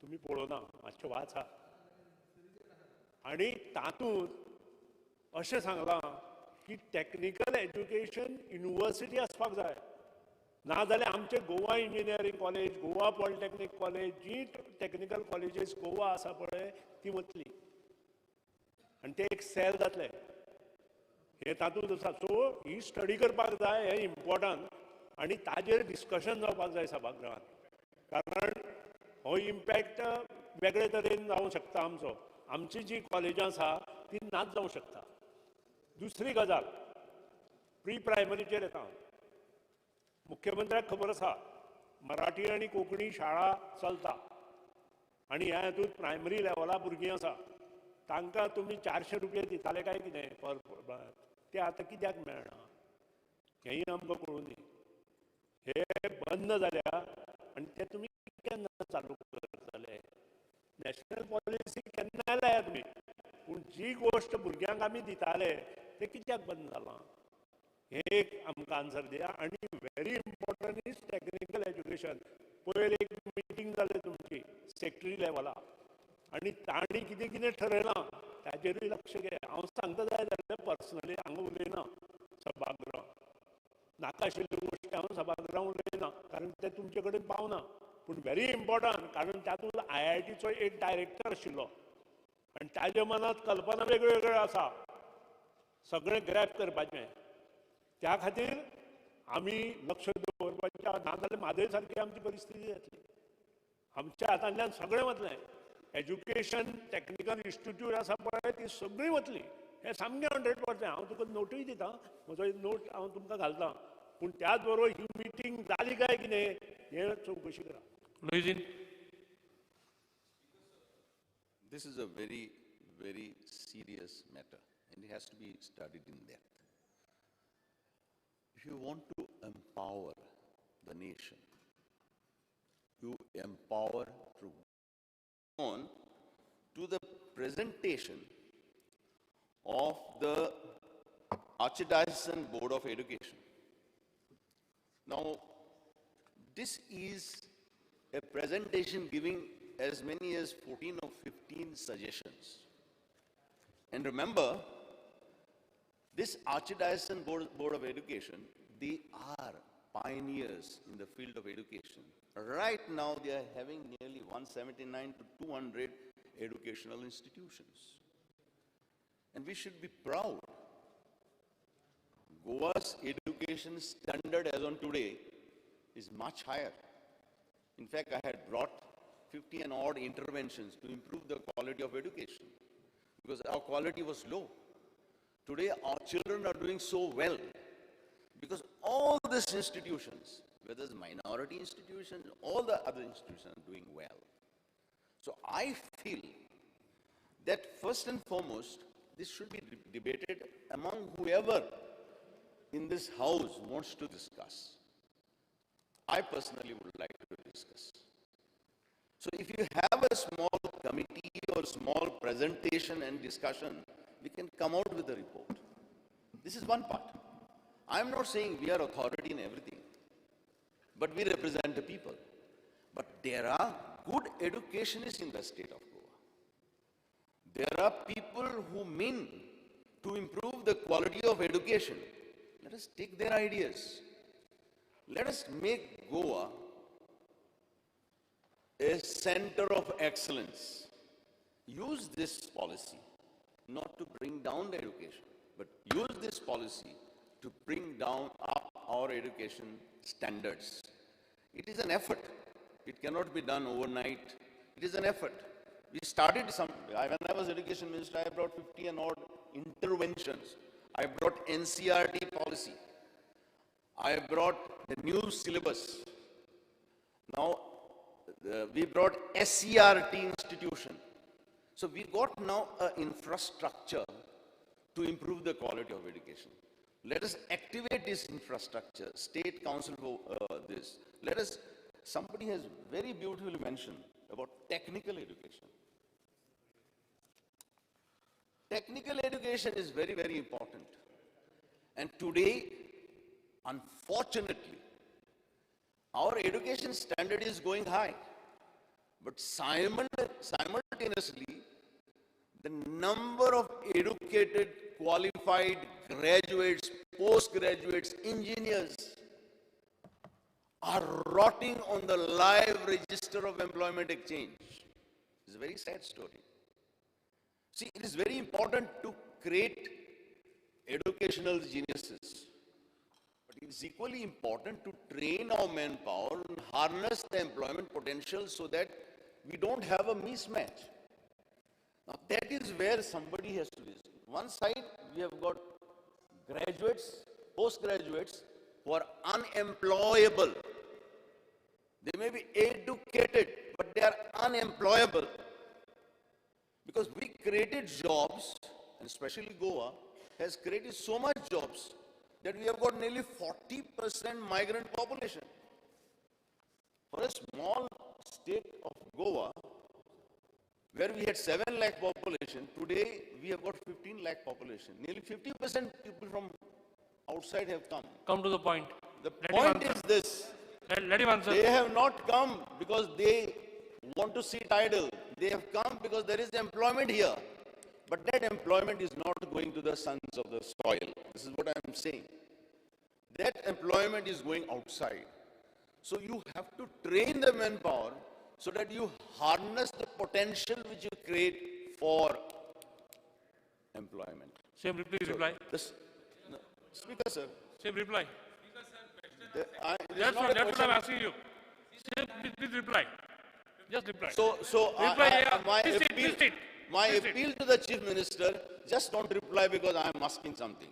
तुमी पळोवना, मातशें वाचा. आनी तातूंत अशें सांगलां की टॅक्निकल एज्युकेशन युनिवर्सिटी आसपाक जाय, नाजाल्यार आमचे Goa engineering college, Goa polytechnic college, जी टॅक्निकल कॉलेजीस गोवा आसा पळय ती वतली आनी ते एक सेल जातले. हे तातूंत आसा. सो ही स्टडी करपाक जाय, हें इम्पॉर्टंट आनी ताजेर डिस्कशन जावपाक जाय सभागृहांत. कारण हो इम्पॅक्ट वेगळे तरेन जावंक शकता आमचो. आमची जी कॉलेजां आसा ती नाच जावंक शकता. दुसरी गजाल, प्री प्रायमरीचेर येता. मुख्यमंत्र्याक खबर आसा मराठी आनी कोंकणी शाळा चलता आनी ह्या हातूंत प्रायमरी लेवला भुरगीं आसा तांकां तुमी 400 रुपया दिताले काय कितें पर ते आतां कित्याक मेळना हेंय आमकां कळून दी. हे बंद जाल्या आनी ते तुमी केन्ना चालू करतले? नॅशनल पॉलिसी केन्ना लाया तुमी, पूण जी गोश्ट भुरग्यांक आमी दिताले ते कित्याक बंद जालां हें एक आमकां आन्सर दिया. आनी very important is technical education. पयर एक मिटींग जाली तुमची सेक्रेटरी लेवलार आनी तांणी कितें कितें ठरयलां ताजेरूय लक्ष घे. हांव सांगता जाय जाल्यार पर्सनली हांगा उलयना सभागृह, नाका आशिल्ल्यो गोश्टी हांव सभागृहांत उलयना कारण ते तुमचे कडेन पावना. पूण व्हेरी इम्पॉर्टंट कारण तातूंत IITचो एक डायरेक्टर आशिल्लो आनी ताजे मनांत कल्पना वेगळ्यो वेगळ्यो आसा सगळें ग्रॅप करपाचें. त्या खातीर आमी लक्ष दवरपाचें, नाजाल्यार म्हादय सारकी आमची परिस्थिती जातली. आमच्या हातांतल्यान सगळें वतलें. एज्युकेशन टॅक्निकल इन्स्टिट्यूट आसा पळय ती सगळीं वतली. हें सामकें 100%. हांव तुका नोटूय दिता, म्हजो एक नोट हांव तुमकां घालतां. पूण त्याच बरोबर ही मिटींग जाली काय कितें हें चवकशी करा. This is a very, very serious matter and it has to be studied in depth. If you want to empower the nation, you empower through. On to the presentation of the Archdiocesan Board of Education. Now, this is a presentation giving as many as 14 or 15 suggestions. And remember, this Archdiocesan Board of Education, they are pioneers in the field of education. Right now, they are having nearly 179 to 200 educational institutions. And we should be proud. Goa's education standard as on today is much higher. In fact, I had brought 50 and odd interventions to improve the quality of education because our quality was low. Today, our children are doing so well because all these institutions, whether it's minority institutions, all the other institutions are doing well. So I feel that first and foremost, this should be debated among whoever in this house wants to discuss. I personally would like to discuss. So if you have a small committee or small presentation and discussion, we can come out with a report. This is one part. I'm not saying we are authority in everything, but we represent the people. But there are good educationists in the state of Goa. There are people who mean to improve the quality of education. Let us take their ideas. Let us make Goa a center of excellence. Use this policy not to bring down the education, but use this policy to bring down up our education standards. It is an effort. It cannot be done overnight. It is an effort. We started when I was education minister, I brought 50 and odd interventions. I brought NCRT policy. I brought the new syllabus. Now, we brought SCRT institution. So we got now an infrastructure to improve the quality of education. Let us activate this infrastructure, state council for this. Somebody has very beautifully mentioned about technical education. Technical education is very, very important. And today, unfortunately, our education standard is going high. But simultaneously, the number of educated, qualified graduates, postgraduates, engineers are rotting on the live register of employment exchange. It's a very sad story. See, it is very important to create educational geniuses. But it is equally important to train our manpower and harness the employment potential so that we don't have a mismatch. Now that is where somebody has to listen. One side, we have got graduates, postgraduates who are unemployable. They may be educated, but they are unemployable. Because we created jobs, and especially Goa has created so much jobs that we have got nearly 40% migrant population. For a small state of Goa, where we had 7 lakh population, today we have got 15 lakh population. Nearly 50% people from outside have come. Come to the point. The point is this. Let him answer. They have not come because they want to sit idle. They have come because there is employment here. But that employment is not going to the sons of the soil. This is what I am saying. That employment is going outside. So you have to train the manpower so that you harness the potential which you create for employment. Same, please reply. No, Speaker, sir. Same, reply. That's what I'm asking you. Same, please reply. Just reply. So reply, my appeal to the Chief Minister, just don't reply because I am asking something.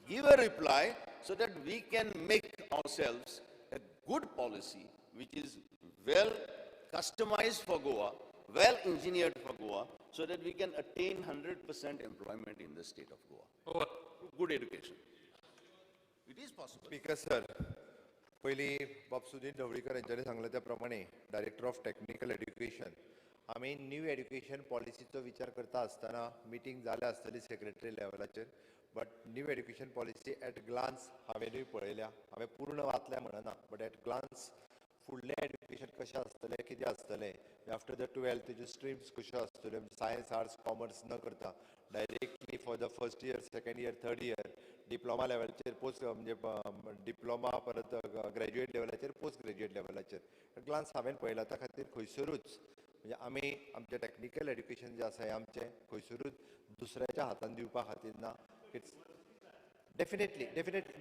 Give a reply so that we can make ourselves a good policy which is well customized for Goa, well engineered for Goa, so that we can attain 100% employment in the state of Goa. Over. Good education. It is possible. Speaker sir, पहिली बाब सुधीर ढवळीकर यांच्यानी सांगले त्या प्रमाणे director of technical education आम्ही new education पॉलिसीचो विचार करता आसतना मिटींग जाल्या आसतली सेक्रेटरी लेवलाचेर but new education policy at glance हांवेनूय पळयल्या हांवें पूर्ण वाचल्या म्हणना बट एट ग्लान्स फुडलें एड्युकेशन कशें आसतलें कितें आसतलें आफ्टर द 12th तेज्यो स्ट्रिम्स कश्यो आसतल्यो सायन्स आर्ट्स कॉमर्स न करता directly for the first year second year third year diploma लेवलाचेर पोस्ट म्हणजे डिप्लोमा परत ग्रॅज्युएट लेवलाचेर पोस्ट ग्रॅज्युएट लेवलाचेर ग्लान्स हांवें पळयला त्या खातीर खंयसरूच म्हणजे आमी आमचें टॅक्निकल एड्युकेशन जें आसा हें आमचें खंयसरूच दुसऱ्याच्या हातान दिवपा खातीर ना. इट्स डेफिनेटली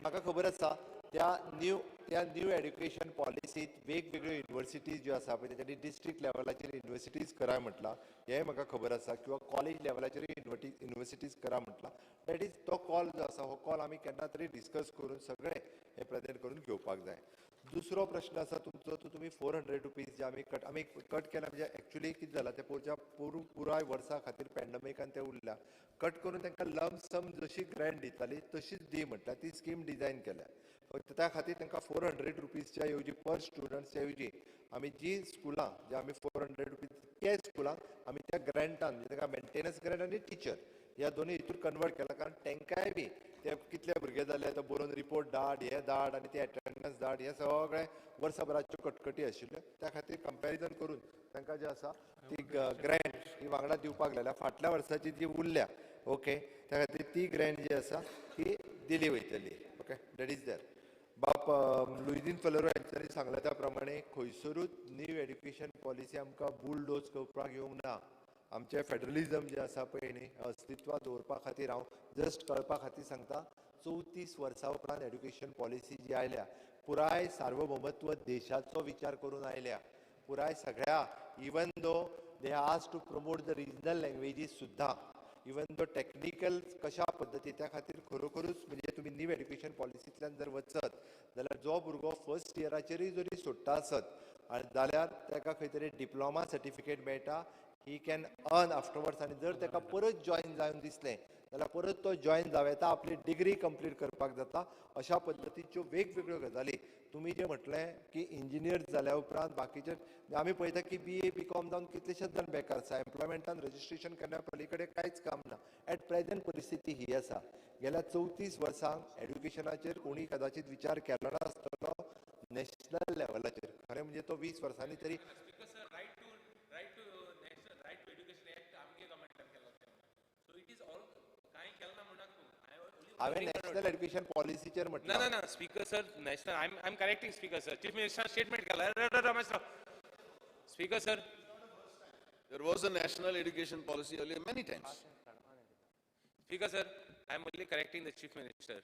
म्हाका खबर आसा त्या न्यू एड्युकेशन पॉलिसीत वेगवेगळ्यो युनिवर्सिटीज ज्यो आसा पळय तेच्यानी डिस्ट्रिक्ट लेवलाचेर युनिवर्सिटीज कराय म्हटलां, हेंय म्हाका खबर आसा, किंवा कॉलेज लेवलाचेर युनिवर्सिटीज करा म्हटलां. दॅट इज तो कॉल जो आसा, हो कॉल आमी केन्ना तरी डिस्कस करून सगळे हे प्रेजेंट करून घेवपाक जाय. दुसरो प्रश्न आसा तुमचो, तो तुमी 400 रुपीज जे आमी कट केला, म्हणजे एक्चुअली कितें जालां ते पुराय वर्सा खातीर पॅन्डमिकान ते उरल्या. कट करून तांकां लंप सम जशी ग्रँट दिताली तशीच दी म्हटल्यार ती स्कीम डिझायन केल्या. फक्त त्या खातीर तांकां 400 रुपीजच्या येवजी पर स्टुडंट्सच्या येवजी आमी जी स्कुलां जे आमी 400 रुपीज त्या स्कुलांक आमी त्या ग्रँटान म्हणजे ताका मेंटेनन्स ग्रँट आनी टिचर ह्या दोनूय हितूर कन्वर्ट केला. कारण तांकांय बी ते कितले भुरगे जाले तो बरोवन रिपोर्ट धाड, हे धाड आनी ते एटेंडन्स धाड, हे सगळे वर्सभराच्यो कटकटी आशिल्ल्यो. त्या खातीर कंपॅरिजन करून तांकां जे आसा ती ग्रँट ही वांगडा दिवपाक लागल्या. फाटल्या वर्साची जी उरल्या ओके, त्या खातीर ती ग्रँट जी आसा ती दिली वयतली. Okay, that is there. बाप लुईजीन फेलोरो हांच्यानी सांगला त्या प्रमाणे खंयसरूच न्यू एड्युकेशन पॉलिसी आमकां बुलडोज करपाक येवंक ना. आमचें फेडरलिजम जें आसा पळय न्ही अस्तित्वात दवरपा खातीर हांव जस्ट कळपा खातीर सांगता, 34 वर्सां उपरांत एड्युकेशन पॉलिसी जी आयल्या पुराय सार्वभौमत्व देशाचो विचार करून आयल्या. पुराय सगळ्या even though they ask to promote the regional languages सुद्दां, इवन दो टेक्निकल कशा पद्दती त्या खातीर खरोखरूच म्हणजे तुमी न्यू एड्युकेशन पॉलिसींतल्यान जर वचत जाल्यार जो भुरगो फर्स्ट इयराचेरूय जरी सोडटा आसत जाल्यार ताका खंय तरी डिप्लोमा सर्टिफिकेट मेळटा. He can earn afterwards. आनी जर ताका परत जॉयन जावन दिसलें जाल्यार परत तो जॉयन जावं येता, आपली डिग्री कंप्लीट करपाक जाता. अशा पद्दतीच्यो वेगवेगळ्यो गजाली तुमी जे म्हटलें की इंजिनियर्स जाल्या उपरांत बाकीचे आमी पळयता की BA BCom जावन कितलेशेच जाण बेकार आसा. एम्प्लॉयमेंटान रजिस्ट्रेशन करण्या पलीकडे कांयच काम ना. एट प्रेझेंट परिस्थिती ही आसा. गेल्या 34 वर्सांक एड्युकेशनाचेर कोणी कदाचित विचार केलो नासतलो नॅशनल लेवलाचेर. खरें म्हणजे तो 20 वर्सांनी तरी हांवें नॅशनल एड्युकेशन पॉलिसीचेर म्हटलें. No, Speaker sir, national. I'm correcting Speaker sir. Chief Minister statement केला. Speaker sir. There was a national education policy earlier many times. Speaker sir, I'm only correcting the Chief Minister.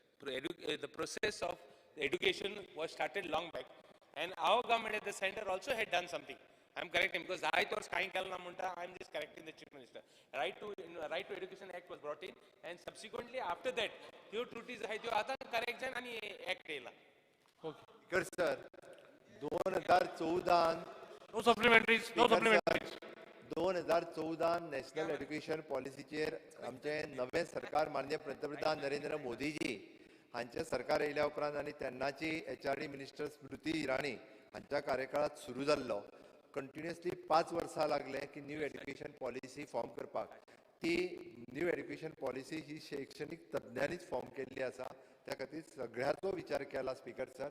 The process of education was started long back, and our government at the center also had done something. I'm correcting because I thought Sky Kalna Munta, I'm just correcting the Chief Minister. Right to Education Act was brought in, and subsequently after that, your truties hai jo aata correction ani act ela. Okay. Sir, 2014 No supplementaries, no supplementaries. 2014 national education पॉलिसीचेर आमचे नवे सरकार माननीय पंतप्रधान नरेंद्र मोदीजी हांचे सरकार येयल्या उपरांत आनी तेन्नाची HRD मिनिस्टर स्मृती इराणी हांच्या कार्यकाळात सुरू जाल्लो. कंटिन्युअसली 5 वर्सां लागले की न्यू एड्युकेशन पॉलिसी फॉर्म करपाक. ती न्यू एड्युकेशन पॉलिसी ही शैक्षणिक तज्ञांनीच फॉर्म केल्ली आसा. त्या खातीर सगळ्याचो विचार केला स्पीकर सर.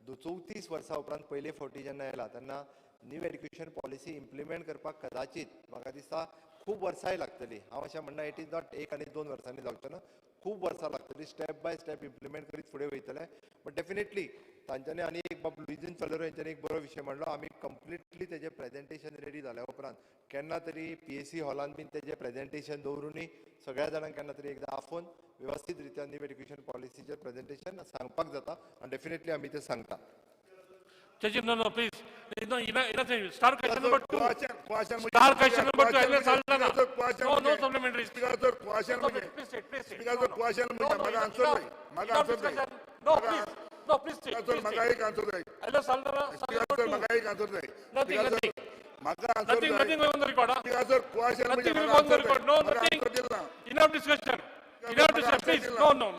34 वर्सां उपरांत पयले फावटी जेन्ना येयला तेन्ना न्यू एड्युकेशन पॉलिसी इम्प्लिमेंट करपाक कदाचित म्हाका दिसता खूब वर्सांय लागतली. हांव अशें म्हणना इट इज नॉट 1 आनी 2 वर्सांनी जावचें ना, खूब वर्सां लागतली. स्टेप बाय स्टेप इम्प्लिमेंट करीत फुडें वयतले. बट डेफिनेटली तांच्यांनी आनी एक बाब लुईजीन फेलोरो हेंच्यांनी एक बरो विशय म्हणलो. आमी कंप्लिटली तेजें प्रेजेंटेशन रेडी जाल्या उपरांत केन्ना तरी PSC हॉलान बीन तेजें प्रेजेंटेशन दवरुनी सगळ्या जाणांक केन्ना तरी एकदां आफोवन व्यवस्थीत रित्या न्यू एड्युकेशन पॉलिसीचेर प्रेजेंटेशन सांगपाक जाता. आनी डेफिनेटली आमी तें सांगता. No, please. No, start question number 2. Start question number 2. No supplementaries. No, please. Nothing on the record. Nothing on the record. No, nothing. Enough discussion. Please. No.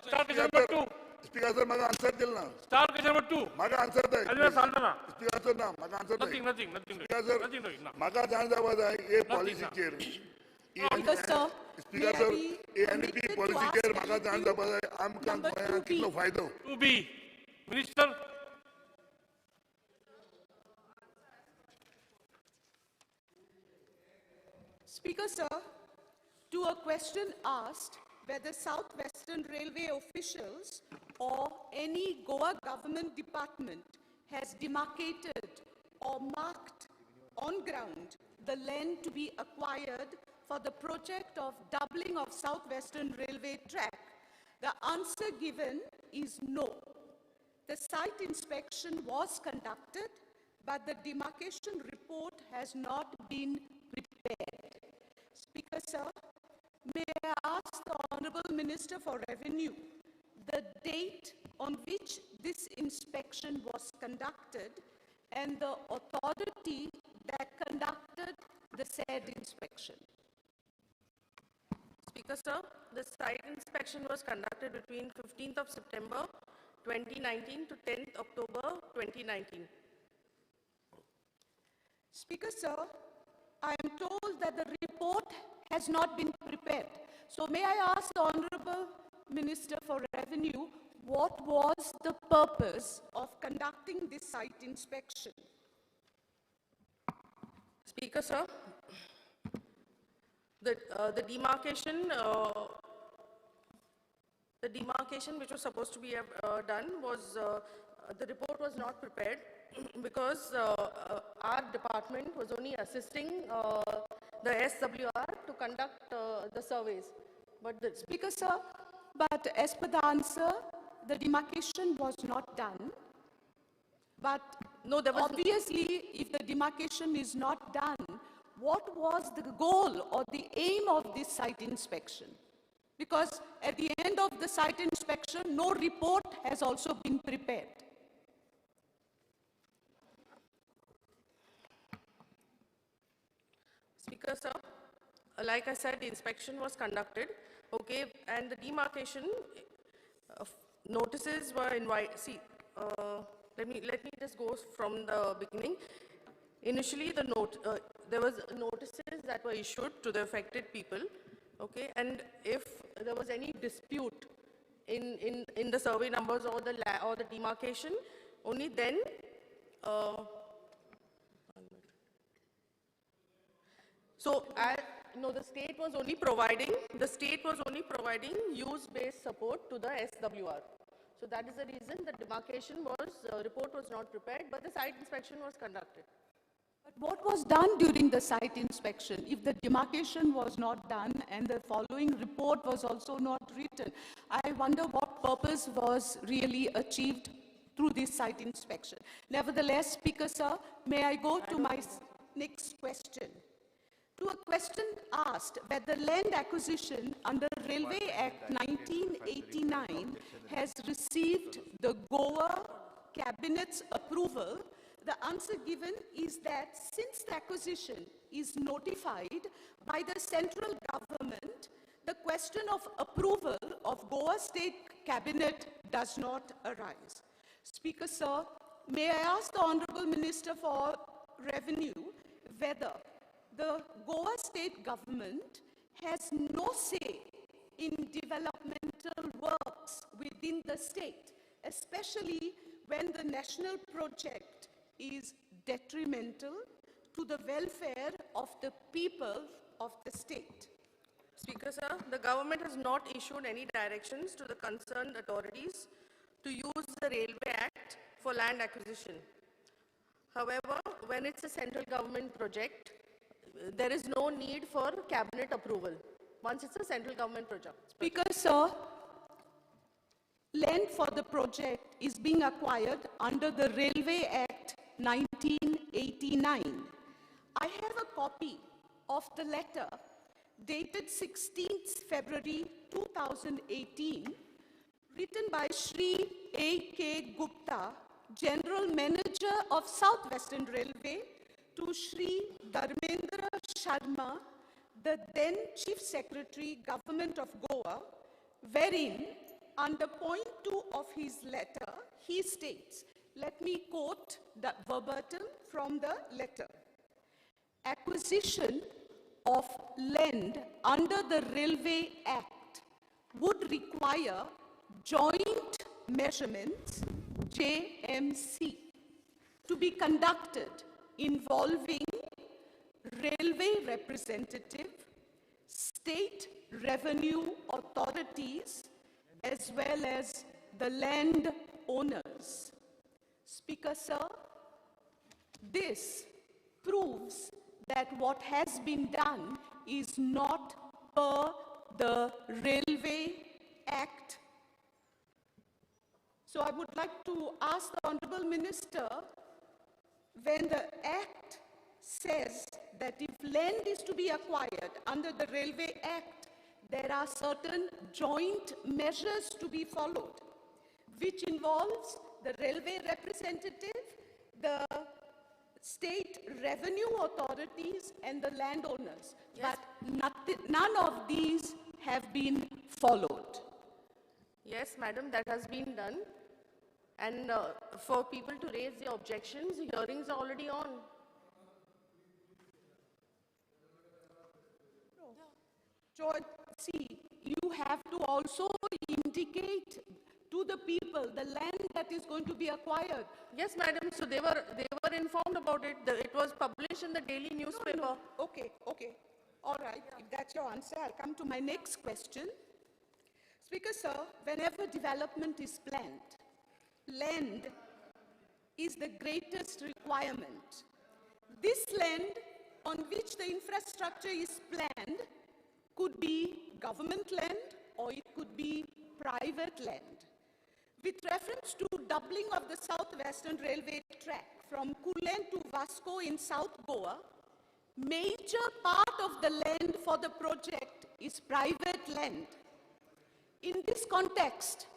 Start question number 2. Speaker sir, maga answer dil na. Start question number 2. Maga answer day. Speaker sir na, maga answer day. Nothing. Speaker sir, maga jaan jawab hai ye policy chair. Speaker sir, ANP policy chair maga jaan jawab hai. Am kan hoya kitno fayda. 2B. Minister. Speaker sir, to a question asked whether South-Western Railway officials or any Goa government department has demarcated or marked on ground the land to be acquired for the project of doubling of Southwestern Railway track? The answer given is no. The site inspection was conducted, but the demarcation report has not been prepared. Speaker, sir, may I ask the Honorable Minister for Revenue the date on which this inspection was conducted and the authority that conducted the said inspection? Speaker, sir, the site inspection was conducted between 15th of September 2019 to 10th October 2019. Speaker, sir, I am told that the report has not been prepared. So may I ask the Honorable Minister for Revenue, what was the purpose of conducting this site inspection? Speaker, sir, the demarcation which was supposed to be done was, the report was not prepared because our department was only assisting the SWR to conduct the surveys. But the Speaker, sir, but as per the answer, the demarcation was not done. But no, there was obviously, if the demarcation is not done, what was the goal or the aim of this site inspection? Because at the end of the site inspection, no report has also been prepared. Speaker, sir, like I said, the inspection was conducted, okay, and the demarcation notices were invited. See, let me just go from the beginning. Initially, there was notices that were issued to the affected people, okay, and if there was any dispute in the survey numbers or the demarcation, only then. No, the state was only providing use-based support to the SWR. So that is the reason the demarcation report was not prepared, but the site inspection was conducted. But what was done during the site inspection? If the demarcation was not done and the following report was also not written, I wonder what purpose was really achieved through this site inspection. Nevertheless, Speaker, sir, may I go to my next question? To a question asked whether land acquisition under Railway Act 1989 has received the Goa Cabinet's approval, the answer given is that since the acquisition is notified by the central government, the question of approval of Goa State Cabinet does not arise. Speaker, sir, may I ask the Honorable Minister for Revenue whether the Goa State Government has no say in developmental works within the state, especially when the national project is detrimental to the welfare of the people of the state. Speaker, sir, the government has not issued any directions to the concerned authorities to use the Railway Act for land acquisition. However, when it's a central government project, there is no need for cabinet approval once it's a central government project. Speaker, sir, land for the project is being acquired under the Railway Act 1989. I have a copy of the letter dated 16th February 2018, written by Shri A.K. Gupta, General Manager of Southwestern Railway, to Shri Dharmendra Sharma, the then Chief Secretary, Government of Goa, wherein, under point 2 of his letter, he states, let me quote the verbatim from the letter. Acquisition of land under the Railway Act would require joint measurements, JMC, to be conducted involving railway representative, state revenue authorities, as well as the land owners. Speaker, sir, this proves that what has been done is not per the Railway Act. So I would like to ask the Honorable Minister, when the Act says that if land is to be acquired under the Railway Act, there are certain joint measures to be followed, which involves the railway representative, the state revenue authorities, and the landowners. Yes. But none of these have been followed. Yes, madam, that has been done. And for people to raise their objections, hearings are already on. George, see, you have to also indicate to the people the land that is going to be acquired. Yes, madam, so they were informed about it. It was published in the daily newspaper. No. Okay. All right, if that's your answer, I'll come to my next question. Speaker, sir, whenever development is planned, land is the greatest requirement. This land on which the infrastructure is planned could be government land or it could be private land. With reference to doubling of the Southwestern Railway track from Kulin to Vasco in South Goa, major part of the land for the project is private land. In this context,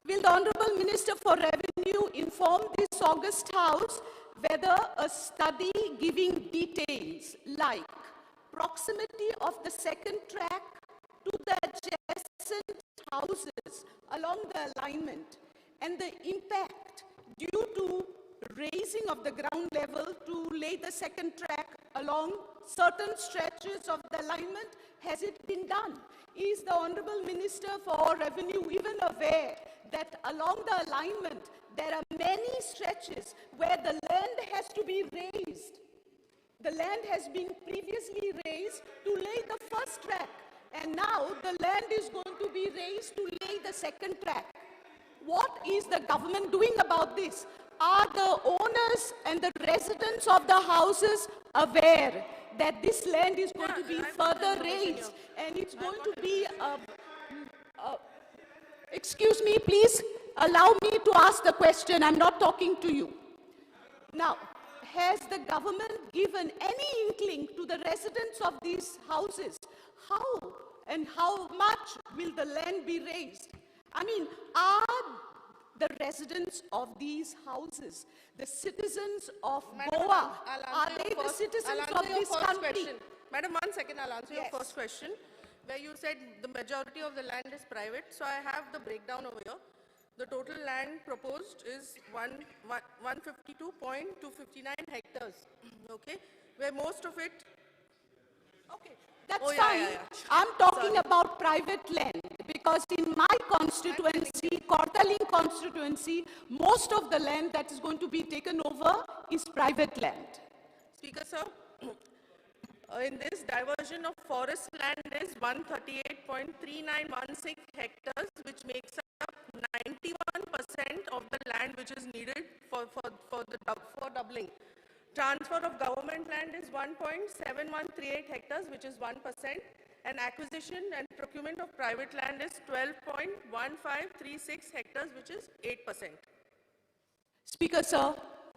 will the Honorable Minister for Revenue inform this August House whether a study giving details like proximity of the second track to the adjacent houses along the alignment and the impact due to raising of the ground level to lay the second track along certain stretches of the alignment, has it been done? Is the Honorable Minister for Revenue even aware that along the alignment there are many stretches where the land has to be raised? The land has been previously raised to lay the first track, and now the land is going to be raised to lay the second track. What is the government doing about this? Are the owners and the residents of the houses aware that this land is going to be further raised and it's going to be excuse me, please allow me to ask the question. I'm not talking to you. Now, has the government given any inkling to the residents of these houses? How and how much will the land be raised? I mean, are the residents of these houses the citizens of Goa? Are they the citizens of this country? Madam, 1 second, I'll answer Yes. your first question, where you said the majority of the land is private. So I have the breakdown over here. The total land proposed is 152.259 hectares, okay, where most of it... Okay, that's Oh, fine. yeah. I'm talking about private land because in my constituency, Kortaling constituency, most of the land that is going to be taken over is private land. Speaker, sir, in this diversion of forest land is 138.3916 hectares, which makes up 91% of the land which is needed for doubling. Transfer of government land is 1.7138 hectares, which is 1%, and acquisition and procurement of private land is 12.1536 hectares, which is 8%. Speaker, sir,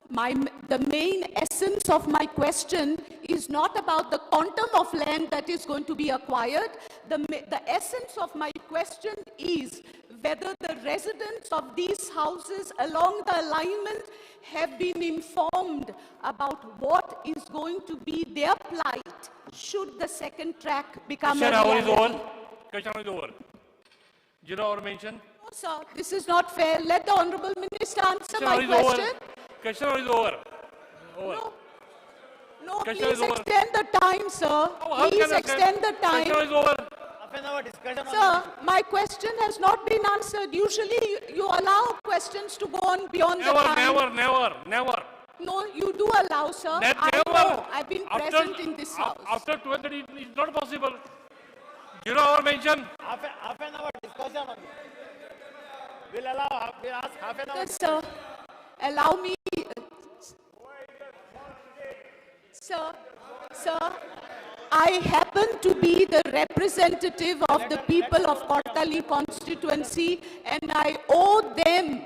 the main essence of my question is not about the quantum of land that is going to be acquired. The essence of my question is whether the residents of these houses along the alignment have been informed about what is going to be their plight should the second track become a reality. Question is over. You know our mention? No, sir, this is not fair. Let the Honorable Minister answer my Question is question. over. Question is over. No, Question please is over. extend the time, sir. How Please can I extend the time. Question is over. Sir, my question has not been answered. Usually, you allow questions to go on beyond the time. Never. No, you do allow, sir. I know. I've been present in this house. After 12:30, it's not possible. You know our mention? Half an hour discussion on this. We'll ask half an hour. Yes, sir. Allow me. Sir, I happen to be the representative of the people of Kortali constituency, and I owe them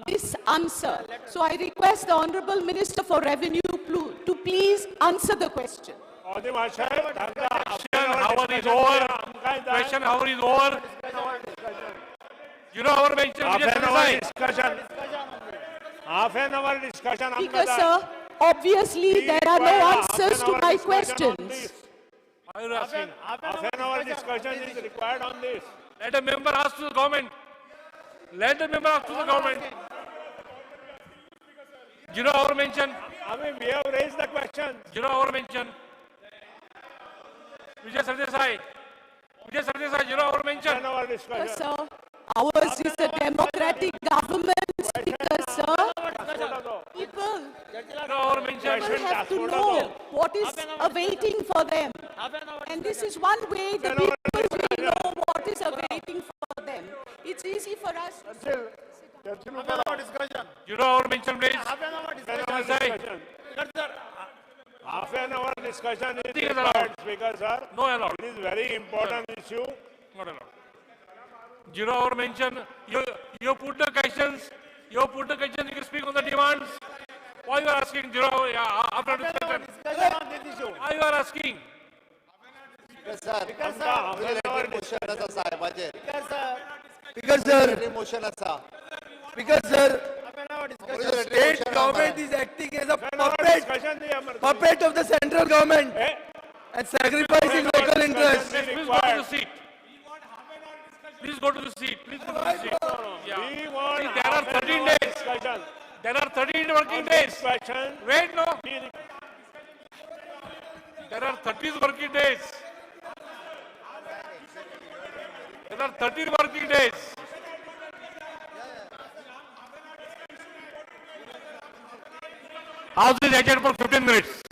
this answer. So I request the Honorable Minister for Revenue to please answer the question. Question hour is over. Question hour is over. You know our mention. Half an hour discussion. Speaker, sir, obviously there are no answers to my questions. Why are you asking? Half an hour discussion is required on this. Let a member ask to the government. Let the member ask to the government. You know our mention. I mean, we have raised the question. You know our mention. Vijay Sardesai. Vijay Sardesai, you know our mention. Half an hour discussion. Sir, ours is a democratic government, Speaker, sir. People have to know what is awaiting for them. And this is one way the people will know what is awaiting for them. It's easy for us to You know our mention, please. Half an hour discussion is required, Speaker, sir. No allowed. It is very important issue. Not allowed. You know our mention. You put the questions. You put the questions. You can speak on the demands. Why you are asking? You know, after discussion. Why you are asking? Speaker, sir. Speaker, sir. The state government is acting as a puppet of the central government and sacrificing local interests. Please go to the seat. Please go to the seat. Please go to the seat. Yeah. See, there are 13 days. There are 13 working days. Wait, no. There are 13 working days. There are 13 working days. House is adjourned for 15 minutes.